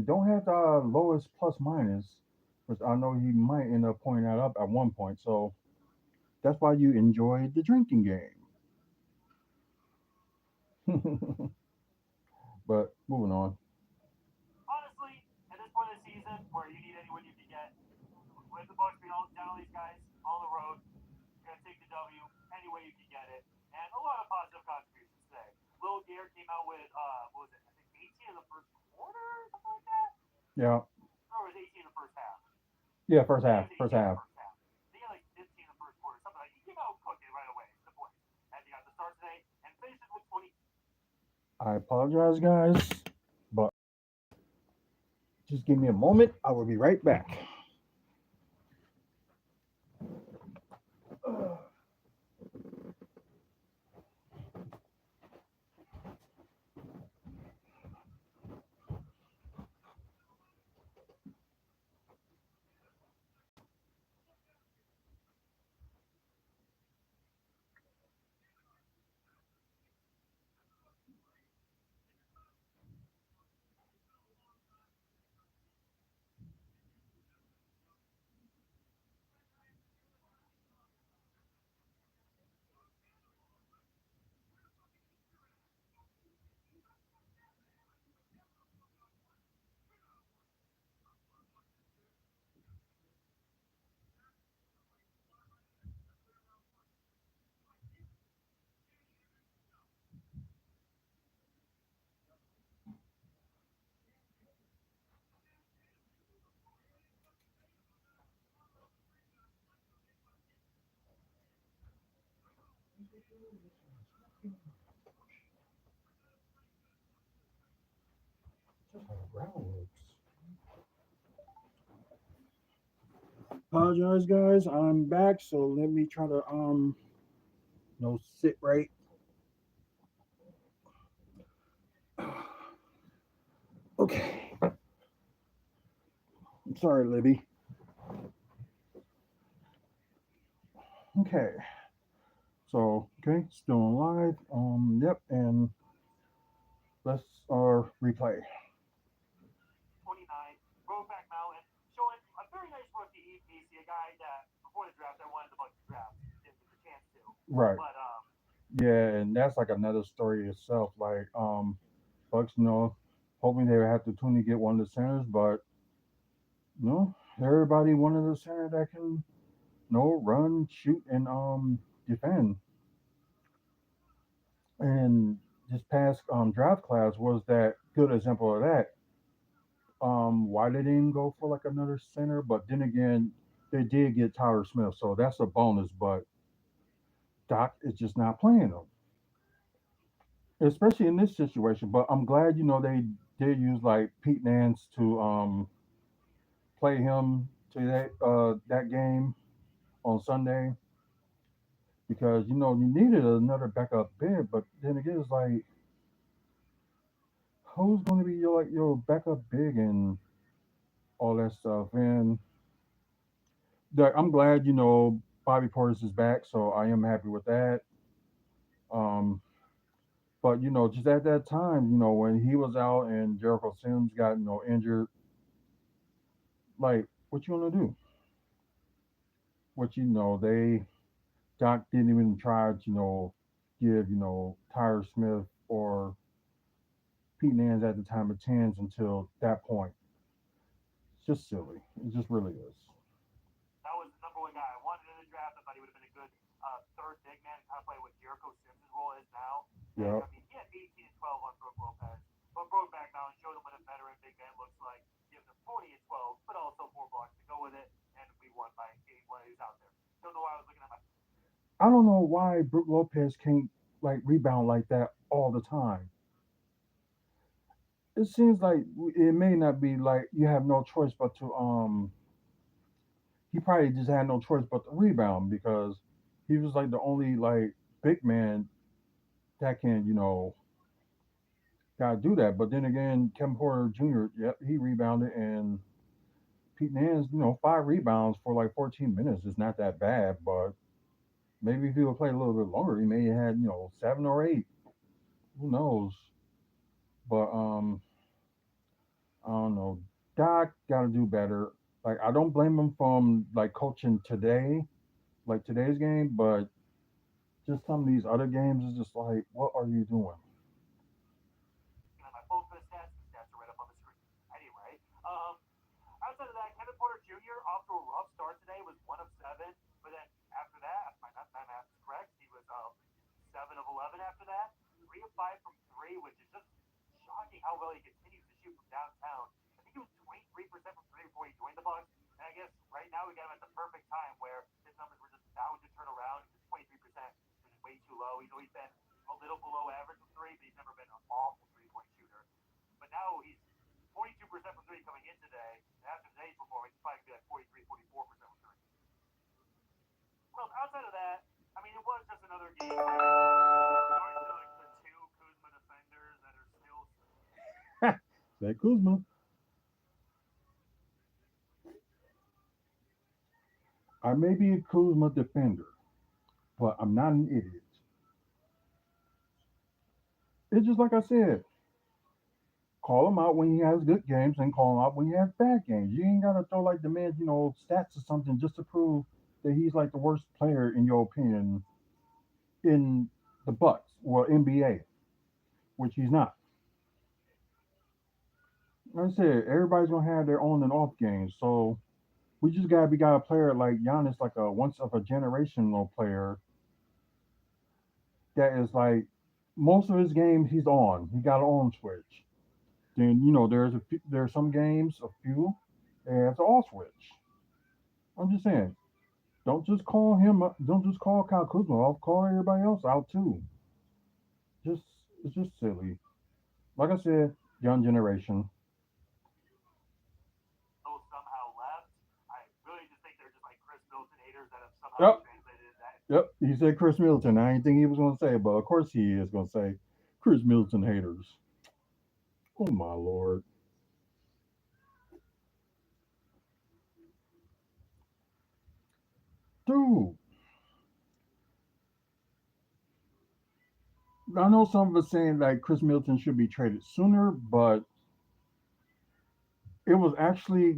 don't have the lowest plus minus, which I know he might end up pointing that up at one point. So that's why you enjoy the drinking game. But moving on. Honestly, at this point of the season, where you need anyone you can get, with the Bucks being down all these guys on the road, you're gonna take the W any way you can get it, and a lot of positive contributions today. Lil Gear came out with what was it? I think 18 in the first quarter, something like that. Yeah. Or it was 18 in the first half. Yeah, first I think half. it was First 18 in the half. first half. I think like 15 in the first quarter, something like. He came out cooking right away. To the point, and he got the start today and finishes with 20. I apologize, guys, but just give me a moment. I will be right back. Just how the ground works. Apologize, guys. I'm back, so let me try to sit right. Okay. I'm sorry, Libby. Okay. So, okay, still alive. Yep, and let's replay. 29, Brokeback Mountain, showing a very nice rookie, Casey, a guy that before the draft I wanted the Bucks to draft. Didn't get the chance to. Right. But Yeah, and that's like another story itself. Like, Bucks, hoping they would have to tune to get one of the centers, but everybody wanted a center that can, run, shoot, and defend. And this past draft class was that good example of that. Why they didn't go for like another center, but then again, they did get Tyler Smith, so that's a bonus. But Doc is just not playing them, especially in this situation. But I'm glad they did use like Pete Nance to play him to that game on Sunday because you needed another backup big, but then again, it's like who's going to be your backup big and all that stuff. And I'm glad Bobby Portis is back, so I am happy with that. Um, but just at that time, when he was out and Jericho Sims got injured, like what you gonna do? What they Doc didn't even try to give Tyler Smith or Pete Nance at the time a chance until that point. It's just silly. It just really is. that was the number one guy I wanted in the draft. I thought he would have been a good third big man, kind of play what Jericho Sims' role is now. And Yep. I mean, he had 18 and 12 on Brooke Lopez, but Brokeback Mountain showed him what a veteran big man looks like. Gives him 40 and 12, but also 4 blocks to go with it, and we won by 8 when he was out there. Don't know why I was looking at my. I don't know why Brook Lopez can't like rebound like that all the time. It seems like it may not be like you have no choice but to he probably just had no choice but to rebound because he was like the only like big man that can gotta do that. But then again, Kevin Porter Jr. Yep, he rebounded and Pete Nance 5 rebounds for like 14 minutes is not that bad, but maybe if he would play a little bit longer, he may have had 7 or 8. Who knows? But I don't know. Doc got to do better. Like I don't blame him from like coaching today, like today's game, but just some of these other games is just like, what are you doing? Looking at my phone for the stats. The stats are right up on the screen. Anyway, outside of that, Kevin Porter Jr. off to a rough start today was 1 of 7, but then after that, if my math is correct, he was 7 of 11 after that, 3 of 5 from three, which is just shocking how well he continues to shoot from downtown. I think he was 23% from three before he joined the Bucks, and I guess right now we got him at the perfect time where his numbers were just bound to turn around because 23% is just way too low. He's always been a little below average from three, but he's never been an awful 3-point shooter. But now he's 42% from three coming in today. And after today's performance, he's probably going to be like 43, 44% from three. Well, outside of that, I mean, it was just another game where starting to like the two Kuzma defenders that are still. That Kuzma. I may be a Kuzma defender, but I'm not an idiot. It's just like I said. Call him out when he has good games and call him out when he has bad games. You ain't gotta throw like the man's, stats or something just to prove that he's like the worst player in your opinion in the Bucks or NBA, which he's not. Like I said, everybody's gonna have their on and off games. So we just got a player like Giannis, like a once of a generational player that is like most of his games he's on. He got an on switch. Then there's some games, a few, and it's an off switch. I'm just saying, Don't just call him. Don't just call Kyle Kuzma off. Call everybody else out too. Just it's just silly. Like I said, young generation. Though somehow left. I really just think they're just like Chris Milton haters that have somehow Yep, translated that. yep. He said Chris Middleton. I didn't think he was going to say it, but of course he is going to say Chris Middleton haters. Oh my lord, dude. I know some of us saying like Chris Middleton should be traded sooner, but it was actually,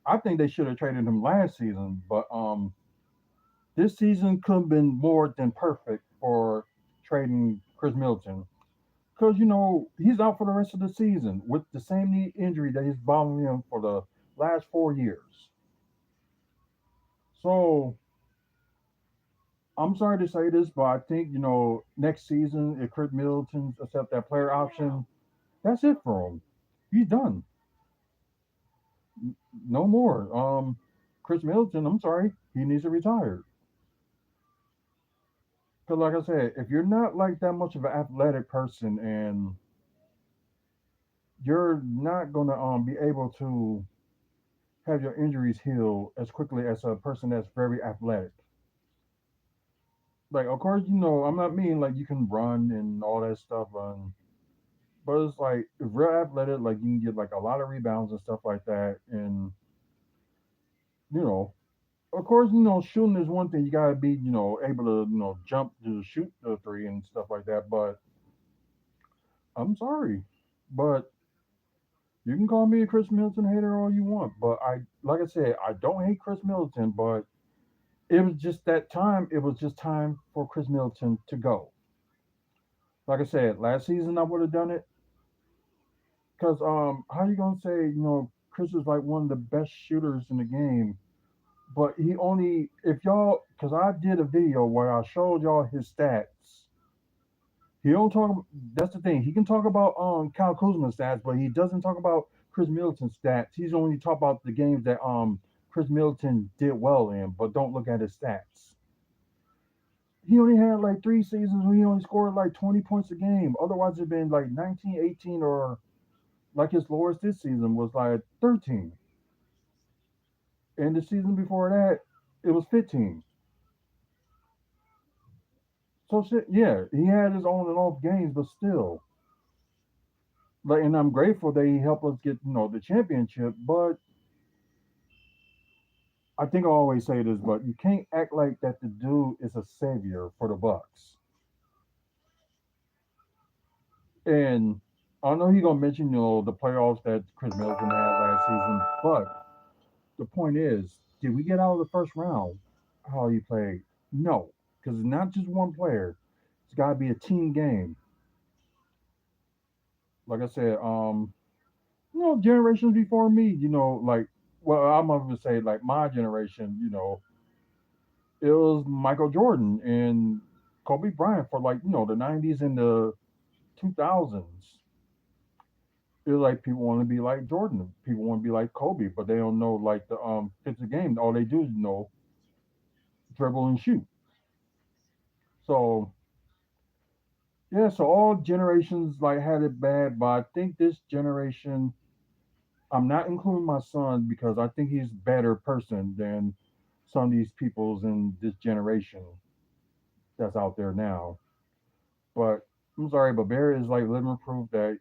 I think they should have traded him last season, but this season could have been more than perfect for trading Chris Middleton because he's out for the rest of the season with the same knee injury that he's bothering him for the last 4 years. So I'm sorry to say this, but I think next season if Chris Middleton accept that player option, that's it for him. He's done. No more. Chris Middleton, I'm sorry, he needs to retire. Because like I said, if you're not like that much of an athletic person and you're not gonna be able to have your injuries heal as quickly as a person that's very athletic. Like of course, I'm not mean like you can run and all that stuff, but it's like if real athletic, like you can get like a lot of rebounds and stuff like that, and you know, of course, shooting is one thing. You gotta be, able to, jump to shoot the three and stuff like that. But I'm sorry, but you can call me a Chris Middleton hater all you want. But like I said, I don't hate Chris Middleton, but it was just that time. It was just time for Chris Middleton to go. Like I said, last season I would have done it because how you gonna say Chris is like one of the best shooters in the game, but he only if y'all because I did a video where I showed y'all his stats. He don't talk. That's the thing. He can talk about Kyle Kuzma's stats, but he doesn't talk about Chris Middleton's stats. He's only talk about the games that Chris Middleton did well in, but don't look at his stats. He only had like 3 seasons where he only scored like 20 points a game. Otherwise, it'd been like 19, 18, or like his lowest this season was like 13. And the season before that, it was 15. So shit, yeah, he had his on and off games, but still, like, and I'm grateful that he helped us get the championship. But I think I always say this, but you can't act like that the dude is a savior for the Bucks. And I know he's gonna mention the playoffs that Chris Middleton had last season, but the point is, did we get out of the first round? How he played? No, because it's not just one player. It's got to be a team game. Like I said, generations before me, like, well, I'm gonna say like my generation, it was Michael Jordan and Kobe Bryant for like the '90s and the 2000s. It was like people want to be like Jordan, people want to be like Kobe, but they don't know like the fits the game. All they do is dribble and shoot. So yeah, so all generations like had it bad, but I think this generation, I'm not including my son because I think he's a better person than some of these peoples in this generation that's out there now. But I'm sorry, but Barry is like living proof that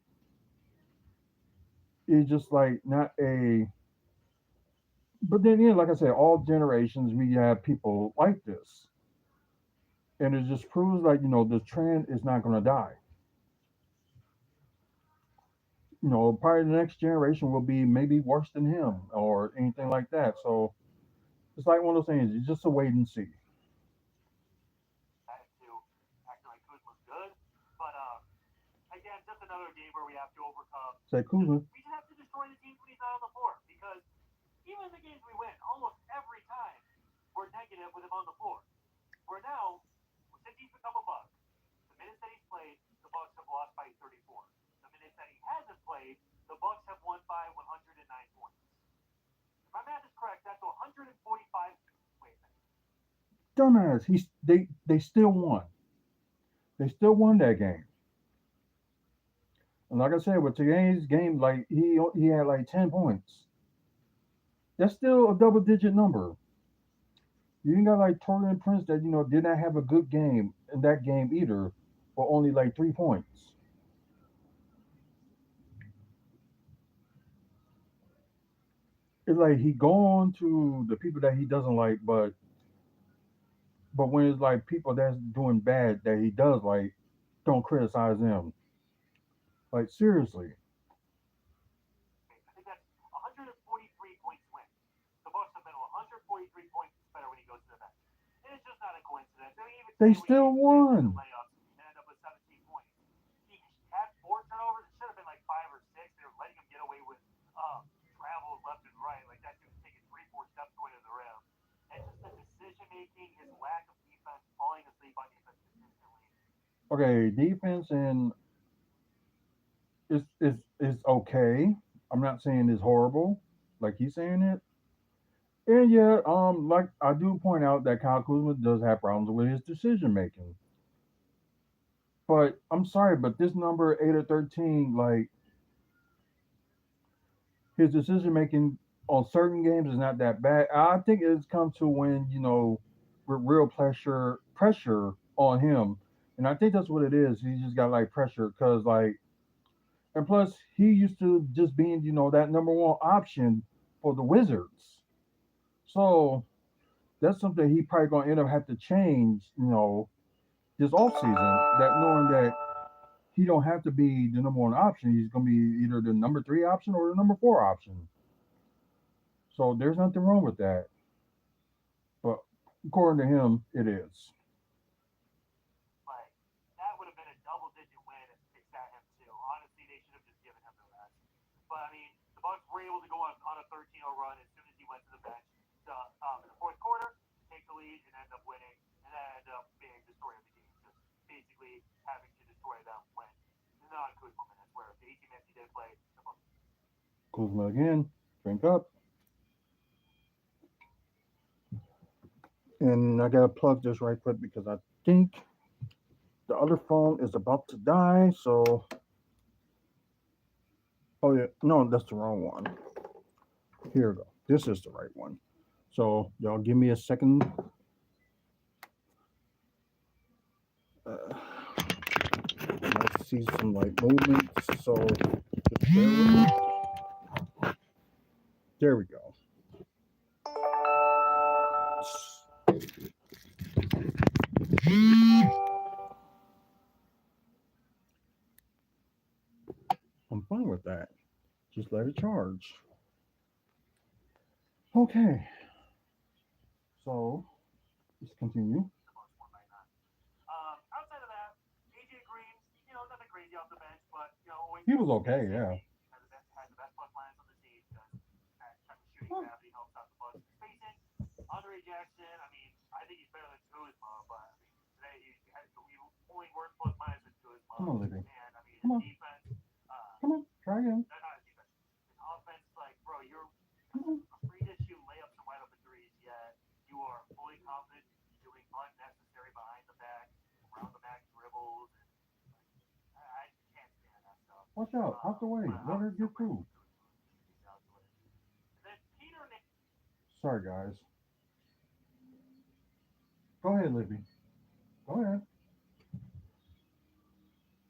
it's just like not a. But then, yeah, like I said, all generations we have people like this, and it just proves like the trend is not going to die. Probably the next generation will be maybe worse than him or anything like that. So it's like one of those things. It's just a wait and see. Back to acting like Kuzma's good. But again, just another game where we have to overcome. Say Just Kuzma. we just have to destroy the teams when he's out on the floor because even the games we win, almost every time we're negative with him on the floor. We're now since he's become a Buck. The minutes that he's played, the Bucks have lost by 34. The minutes that he hasn't played, the Bucks have won by 109 points. If my math is correct, that's 145. Wait a minute. Dumbass. They still won. They still won that game. And like I said, with today's game, like he had like 10 points. That's still a double digit number. You ain't got like Torian Prince that did not have a good game in that game either, but only like 3 points. It's like he go on to the people that he doesn't like, but when it's like people that's doing bad that he does like, don't criticize them. Like seriously. I think that's 143 points win. The Bucks have been 143 points better when he goes to the bench. And it's just not a coincidence. I mean, even They today when he still came into the won. playoffs and ended up with 17 points, he had four turnovers. It should have been like five or six. They were letting him get away with travels left and right. Like that dude was taking three, four steps going to the rim. And just the decision making, his lack of defense, falling asleep on defense consistently. Okay, defense and is okay. I'm not saying it's horrible, like he's saying it. And yeah, like I do point out that Kyle Kuzma does have problems with his decision making. But I'm sorry, but this number 8 or 13, like his decision making on certain games is not that bad. I think it's come to when with real pressure on him, and I think that's what it is. He just got like pressure because like, and plus he used to just being that number one option for the Wizards. So that's something he probably gonna end up have to change. This offseason, that knowing that he don't have to be the number one option. He's gonna be either the number three option or the number four option. So there's nothing wrong with that. But according to him, it is. Like that would have been a double digit win if they sat him too. Honestly, they should have just given him the rest. But I mean, the Bucks were able to go on a 13-0 run as soon as he went to the bench in the fourth quarter, take the lead, and end up winning. And that ended up being the story of the game, just basically having to destroy them when the non-Kuzma minutes, where if the 18 minutes he did play, the Bucks. Kuzma again. Drink up. And I gotta plug this right quick because I think the other phone is about to die. So, oh yeah, no, that's the wrong one. Here we go. This is the right one. So y'all give me a second. Uh, I see some like movements. So just bear with me. There we go. I'm fine with that. Just let it charge. Okay. So let's continue. The Bucks won by nine. Outside of that, AJ Green, nothing crazy off the bench, but always He was good okay. Yeah. spacing. Had the best plus minus on the team because that type of shooting gravity helps out the Bucks in spacing. Andre Jackson, I mean, I think he's better than Kuzma, but I mean, today he only worse plus minus than Come Kuzma, on, Libby. and I mean Come his on. defense, Come on. Try again. not his defense, his offense, like bro, you're Come on. afraid to shoot layups and wide open threes, yet you are fully confident doing unnecessary behind the back, around the back dribbles, and I can't stand that stuff. Watch out. Out the way. But Let I'm her still get grateful through. for Kuzma. He's out to it. And then Peter Sorry, guys. Go ahead, Libby. Go ahead.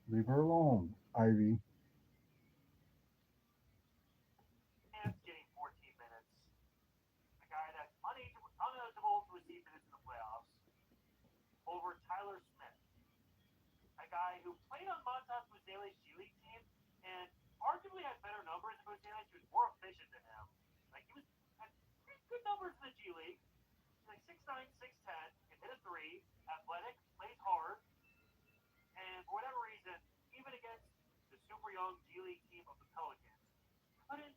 Leave her alone, Ivy. Nance getting 14 minutes. A guy that's uneligible to receive minutes in the playoffs over Tyler Smith, a guy who played on Montas Muzele's G League team and arguably had better numbers than Muzele. He was more efficient than him. Like he was had pretty good numbers in the G League. He's like 6'9", 6'10", can hit a three, athletic, plays hard, and for whatever reason, even against the super young G League team of the Pelicans, couldn't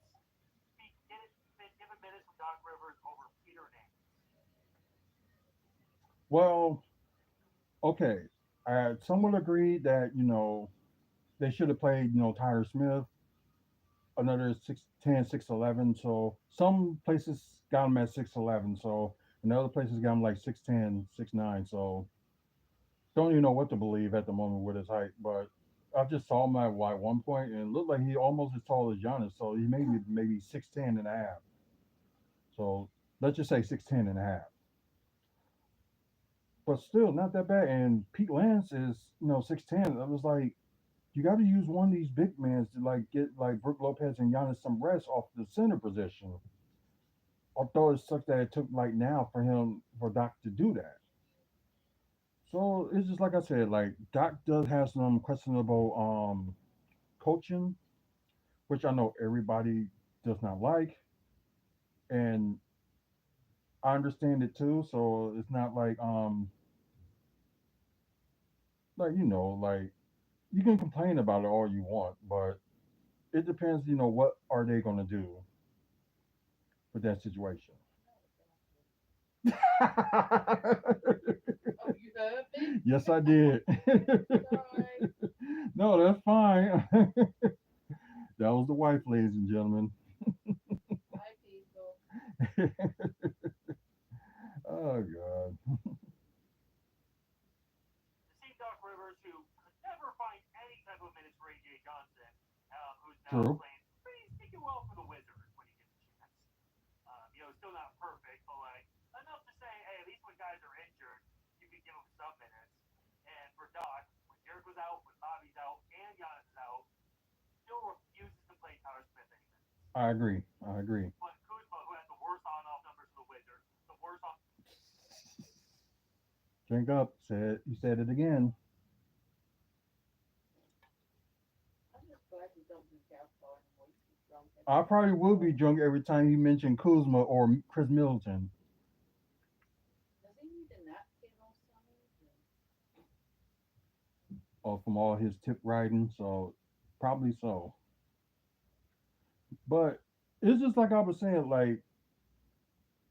been given minutes from Doc Rivers over Peter Nance. Well, okay. Some would agree that they should have played Tyler Smith, another 6'10", 6'11". So some places got him at 6'11". So and other places got him like 6'10", 6'9". So don't even know what to believe at the moment with his height. But I just saw him at one point, and it looked like he almost as tall as Giannis. So he maybe 6'10" and a half. So let's just say 6'10" and a half. But still not that bad. And Pete Lance is 6'10". I was like, you got to use one of these big men to like get like Brook Lopez and Giannis some rest off the center position. Although it sucks that it took like now for Doc to do that. So it's just like I said, like Doc does have some questionable coaching, which I know everybody does not like, and I understand it too. So it's not like like you can complain about it all you want, but it depends. What are they going to do with that situation? Oh, you heard me? Yes, I did. Sorry. No, that's fine. That was the wife, ladies and gentlemen. Hi, people. Oh God. The same Doc Rivers who could never find any type of minutes for AJ Johnson, who's now True. playing pretty sneaky well for the Wizards when he gets a chance. Still not perfect, but like enough to say, hey, at least when guys are injured, you can give them some minutes. And for Doc, when Jericho's out, when Bobby's out, and Giannis is out, still refuses to play Tyler Smith any minutes. I agree. I agree. But Kuzma, who has the worst on-off numbers for the Wizards, the worst on Drink up. Said you said it again. I'm just glad you don't drink alcohol anymore. You get drunk every I time probably you will be go. drunk every time you mention Kuzma or Chris Middleton, Does he need a napkin or something? from all his tip writing. So probably so. But it's just like I was saying, like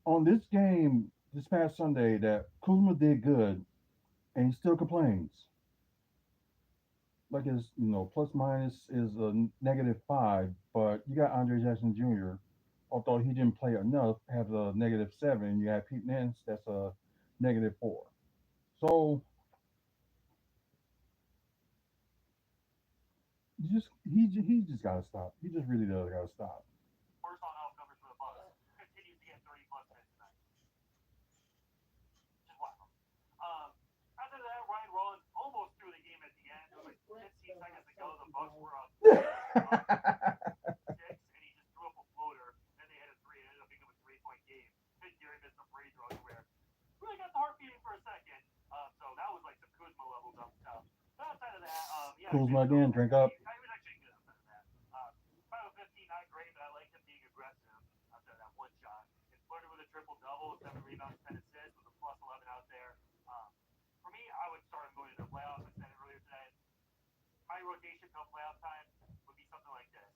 on this game this past Sunday, that Kuzma did good, and he still complains. Like his, plus minus is a -5, but you got Andre Jackson Jr. Although he didn't play enough, has a -7. You have Pete Nance, that's a -4. So he just gotta stop. He just really does gotta stop. worst on-off numbers for the Bucks, Well, continues to get 30 plus minutes tonight. Just wow. Um, After that, Ryan Rollins almost threw the game at the end. It was like let's 15 go seconds have to go. The something, Bucks guys. were up six, and he just threw up a floater. Then they hit a three, and ended up being a 3-point game. Then Gary missed some free throws where really got the heart beating for a second. So that was like some Kuzma level dumb stuff. But outside of that, he had a Kuzma good again, total. drink up. He was actually good outside of that. 5 of 15, not great, but I liked him being aggressive outside of that one shot. And flirted with a triple double, 7 rebounds, 10 assists, with a plus 11 out there. For me, I would start him going into the playoffs. I said it earlier today. My rotation come playoff time would be something like this: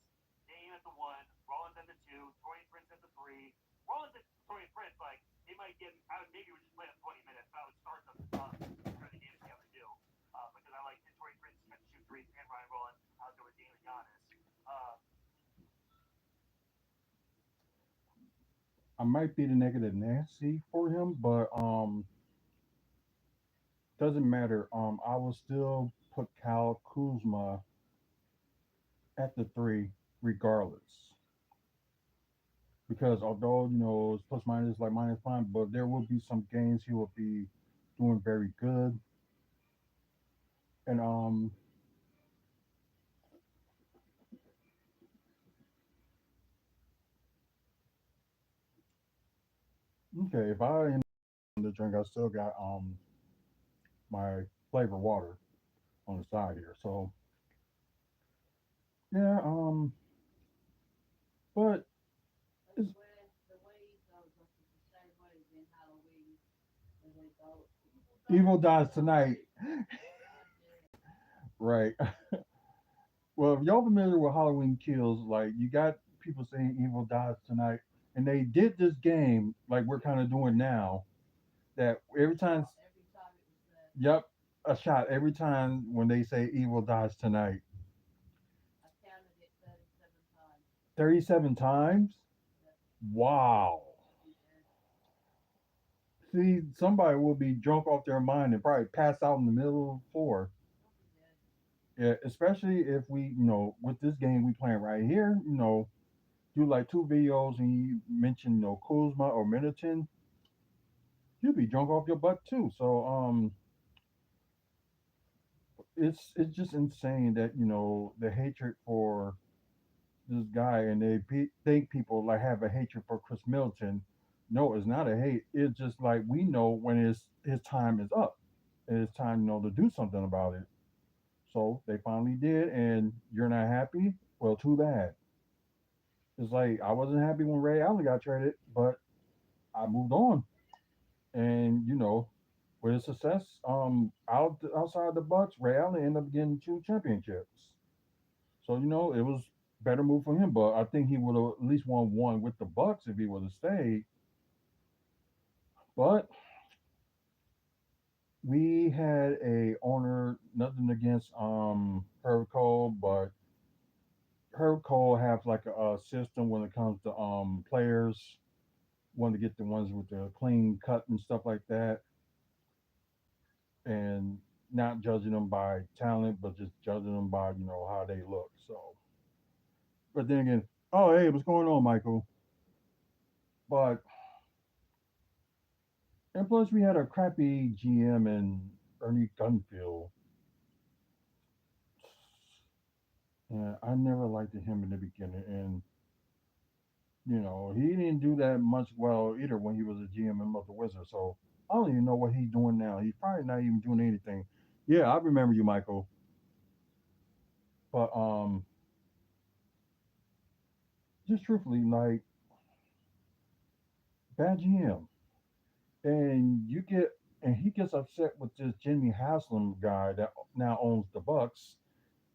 Dame at the one, Rollins at the two, Torian Prince at the three. Rollins and Torian Prince, like they might get. I would maybe would just play them 20 minutes. But I would start them during the game to see how they do, because I like Torian Prince to shoot threes and Ryan Rollins out there with Dame and Giannis. I might be the negative Nancy for him, but doesn't matter. I will still put Kyle Kuzma at the three regardless. Because although it's plus minus like -5, but there will be some games he will be doing very good. And okay, if I end the drink, I still got my flavor water on the side here. So yeah, but it's The way he goes up is the same way as in Halloween when they go, evil evil dies dies tonight, tonight. God damn. right? Well, if y'all familiar with Halloween Kills, like you got people saying evil dies tonight, and they did this game like we're kind of doing now. That every time, Every time it was said, yep, a shot every time when they say evil dies tonight. I counted it 37 times. 37 times. Yep, Wow. every day. See, somebody will be drunk off their mind and probably pass out in the middle of the floor. He'll be dead. Yeah, especially if we, with this game we playing right here, do like two videos and you mention, Kuzma or Middleton, you'll be drunk off your butt too. So it's just insane that the hatred for this guy, and think people like have a hatred for Chris Middleton. No, it's not a hate. It's just like we know when his time is up, and it's time to do something about it. So they finally did, and you're not happy. Well, too bad. It's like I wasn't happy when Ray Allen got traded, but I moved on, and with his success, outside the Bucks, Ray Allen ended up getting two championships. So it was better move for him. But I think he would have at least won one with the Bucks if he would have stayed. But we had a owner, nothing against Herb Cole, but Herb Cole has like a system when it comes to players. Want to get the ones with the clean cut and stuff like that, and not judging them by talent, but just judging them by how they look. So, but then again, oh hey, what's going on, Michael? But and plus, we had a crappy GM and Ernie Gunfield. And I never liked him in the beginning, and he didn't do that much well either when he was a GM of the Wizards. So I don't even know what he's doing now. He's probably not even doing anything. Yeah, I remember you, Michael. But just truthfully, like bad GM, and he gets upset with this Jimmy Haslam guy that now owns the Bucks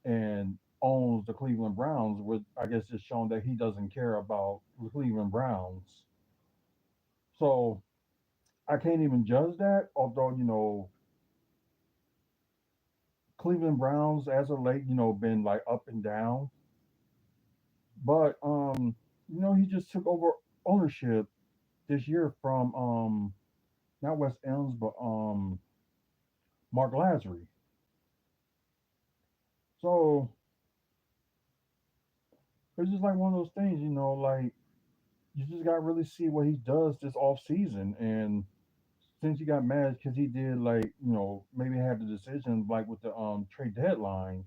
and owns the Cleveland Browns, with I guess just showing that he doesn't care about the Cleveland Browns. So I can't even judge that. Although Cleveland Browns as of late, been like up and down. But he just took over ownership this year from not West Elms, but Mark Lazary. So it's just like one of those things, like you just got to really see what he does this off season. And since you got mad because he did like maybe have the decision like with the trade deadline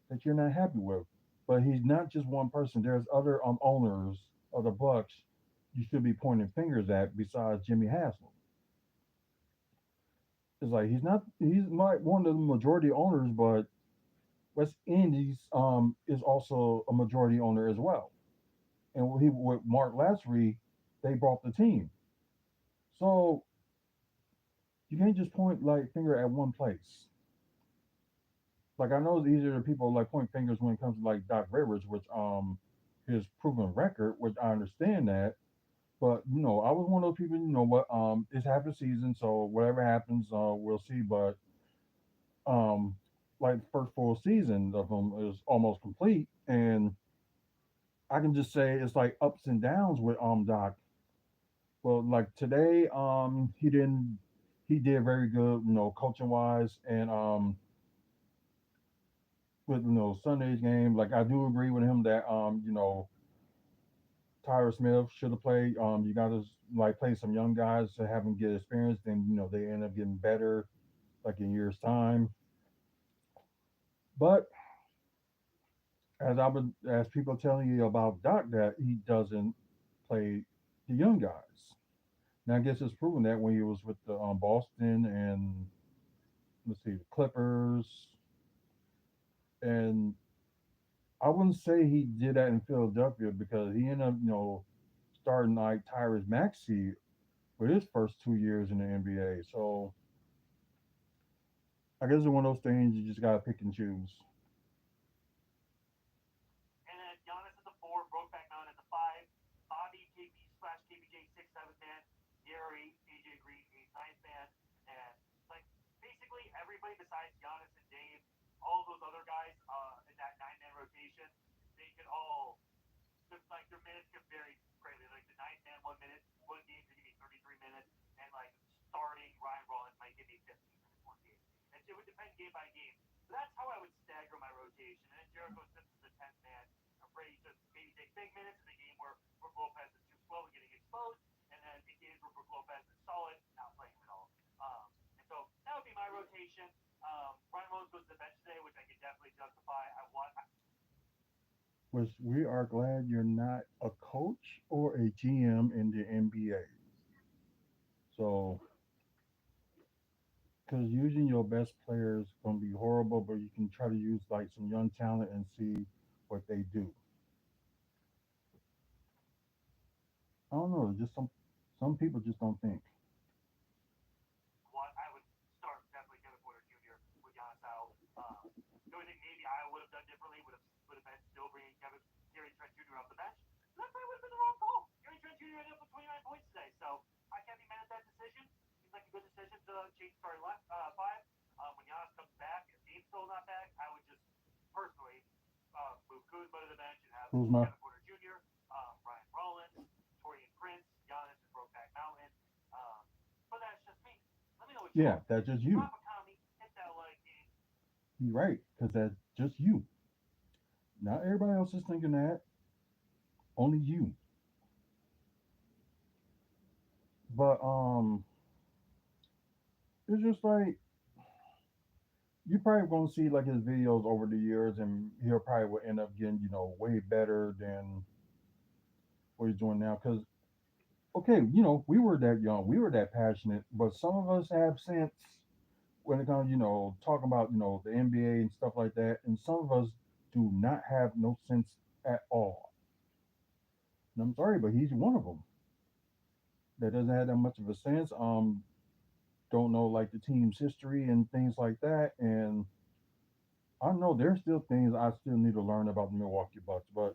that you're not happy with, but he's not just one person. There's other owners of the Bucks you should be pointing fingers at besides Jimmy Haslam. It's like he's not one of the majority owners, but West Indies is also a majority owner as well. And with Mark Lassery, they brought the team. So you can't just point like finger at one place. Like I know it's easier to people like point fingers when it comes to like Doc Rivers, which his proven record, which I understand that. But I was one of those people. You know what? It's half a season, so whatever happens, we'll see. But um, like the first full season of him is almost complete, and I can just say it's like ups and downs with Doc. Well, like today, he did very good, coaching wise, and with Sunday's game, like I do agree with him that Tyler Smith should have played. You got to like play some young guys to have them get experience, and they end up getting better like in years time. But as people telling you about Doc, that he doesn't play the young guys. Now I guess it's proven that when he was with the Boston and let's see the Clippers, and I wouldn't say he did that in Philadelphia because he ended up starting like Tyrese Maxey for his first 2 years in the NBA. So I guess it's one of those things you just gotta pick and choose. And then Giannis at the four, Brokeback Mountain at the five, Bobby, KP slash KBJ six, seventh man, Gary, AJ Green, eighth, ninth man, and like basically everybody besides Giannis and Dave, all those other guys in that nine man rotation, they could all like their minutes could vary greatly. Like the ninth man, 1 minute, one game, they give me 33 minutes, and like Jericho Simpson's the 10th man. I'm Brady just maybe take big minutes in the game where Brook Lopez is too slow and getting exposed, and then in games where Brook Lopez is solid, not playing him at all. And so that would be my rotation. Ryan Rose goes to the bench today, which I could definitely justify. Which we are glad you're not a coach or a GM in the NBA. So, because using your best players gonna be horrible, but you can try to use like some young talent and see what they do. I don't know. Just some people just don't think. What I would start definitely Kevin Porter Jr. with Giannis out. The only thing maybe I would have done differently would have been still bringing Gary Trent Jr. off the bench. That probably would have been the wrong call. Gary Trent Jr. ended up with 29 points today, so I can't be mad at that decision. Seems like a good decision to change starting five. When Giannis comes back, if Dame's still not back, I would just personally move Kuzma to the bench and have Kuzma. Kevin Porter Jr., Ryan Rollins, Torian Prince, Giannis, and Brokeback Mountain. But that's just me. Let me know what you Yeah, want. that's just you. Drop a comment, hit that like game. You're right, because that's just you. Not everybody else is thinking that. Only you. But it's just like you probably gonna see like his videos over the years, and he'll probably will end up getting way better than what he's doing now. Because okay, we were that young, we were that passionate, but some of us have sense when it comes, talking about the NBA and stuff like that, and some of us do not have no sense at all. And I'm sorry, but he's one of them that doesn't have that much of a sense. Don't know like the team's history and things like that, and I know there's still things I still need to learn about the Milwaukee Bucks, but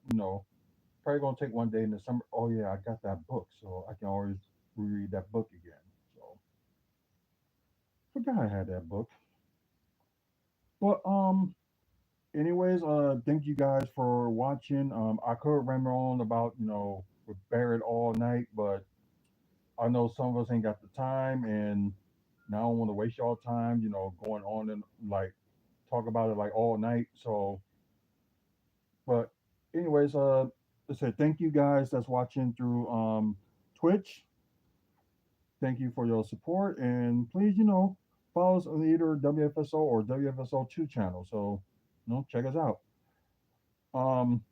probably gonna take one day in the summer. Oh yeah, I got that book, so I can always reread that book again. So forgot I had that book. But anyways, thank you guys for watching. I could ramble on about with Barrett all night, but I know some of us ain't got the time, and now I don't want to waste y'all time. Going on and like talk about it like all night. So, but anyways, I said thank you guys that's watching through Twitch. Thank you for your support, and please follow us on either WFSO or WFSO 2 channel. So check us out. Um,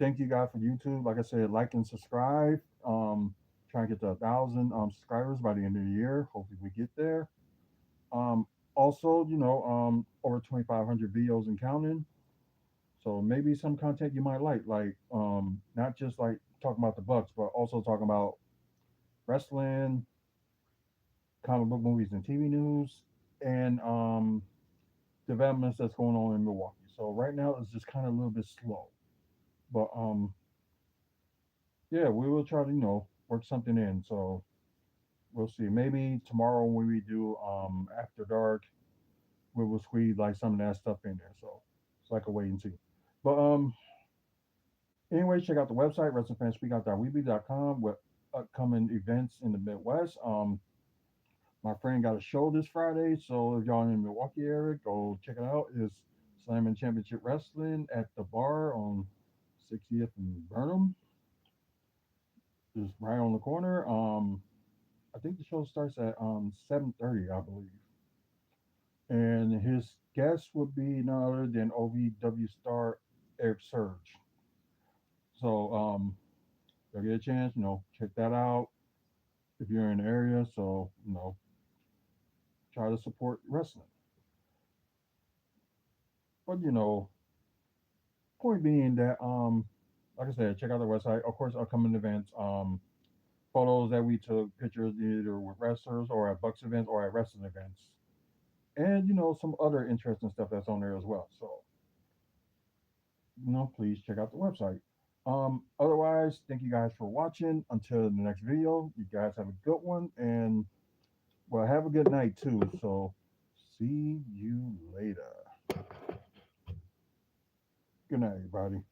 thank you guys for YouTube. Like I said, like and subscribe. Trying to get to 1,000 subscribers by the end of the year. Hopefully we get there. Also, over 2,500 videos and counting. So maybe some content you might like not just like talking about the Bucks, but also talking about wrestling, comic book movies and TV news, and developments that's going on in Milwaukee. So right now it's just kind of a little bit slow, but yeah, we will try to work something in. So we'll see. Maybe tomorrow when we do after dark, we will squeeze like some of that stuff in there. So it's like a wait and see. But anyway, check out the website wrestlingfanspeakout.weebly.com with upcoming events in the Midwest. My friend got a show this Friday, so if y'all in the Milwaukee area, go check it out. It's Slam and Championship Wrestling at the bar on 60th and Burnham. Just right on the corner. I think the show starts at 7:30, I believe. And his guest would be none other than OVW star Eric Surge. So if you get a chance, check that out if you're in the area. So try to support wrestling. But point being that like I said, check out the website. Of course, upcoming events, photos that we took, pictures either with wrestlers or at Bucks events or at wrestling events, and some other interesting stuff that's on there as well. So please check out the website. Otherwise, thank you guys for watching. Until the next video, you guys have a good one, and well, have a good night too. So see you later. Good night, everybody.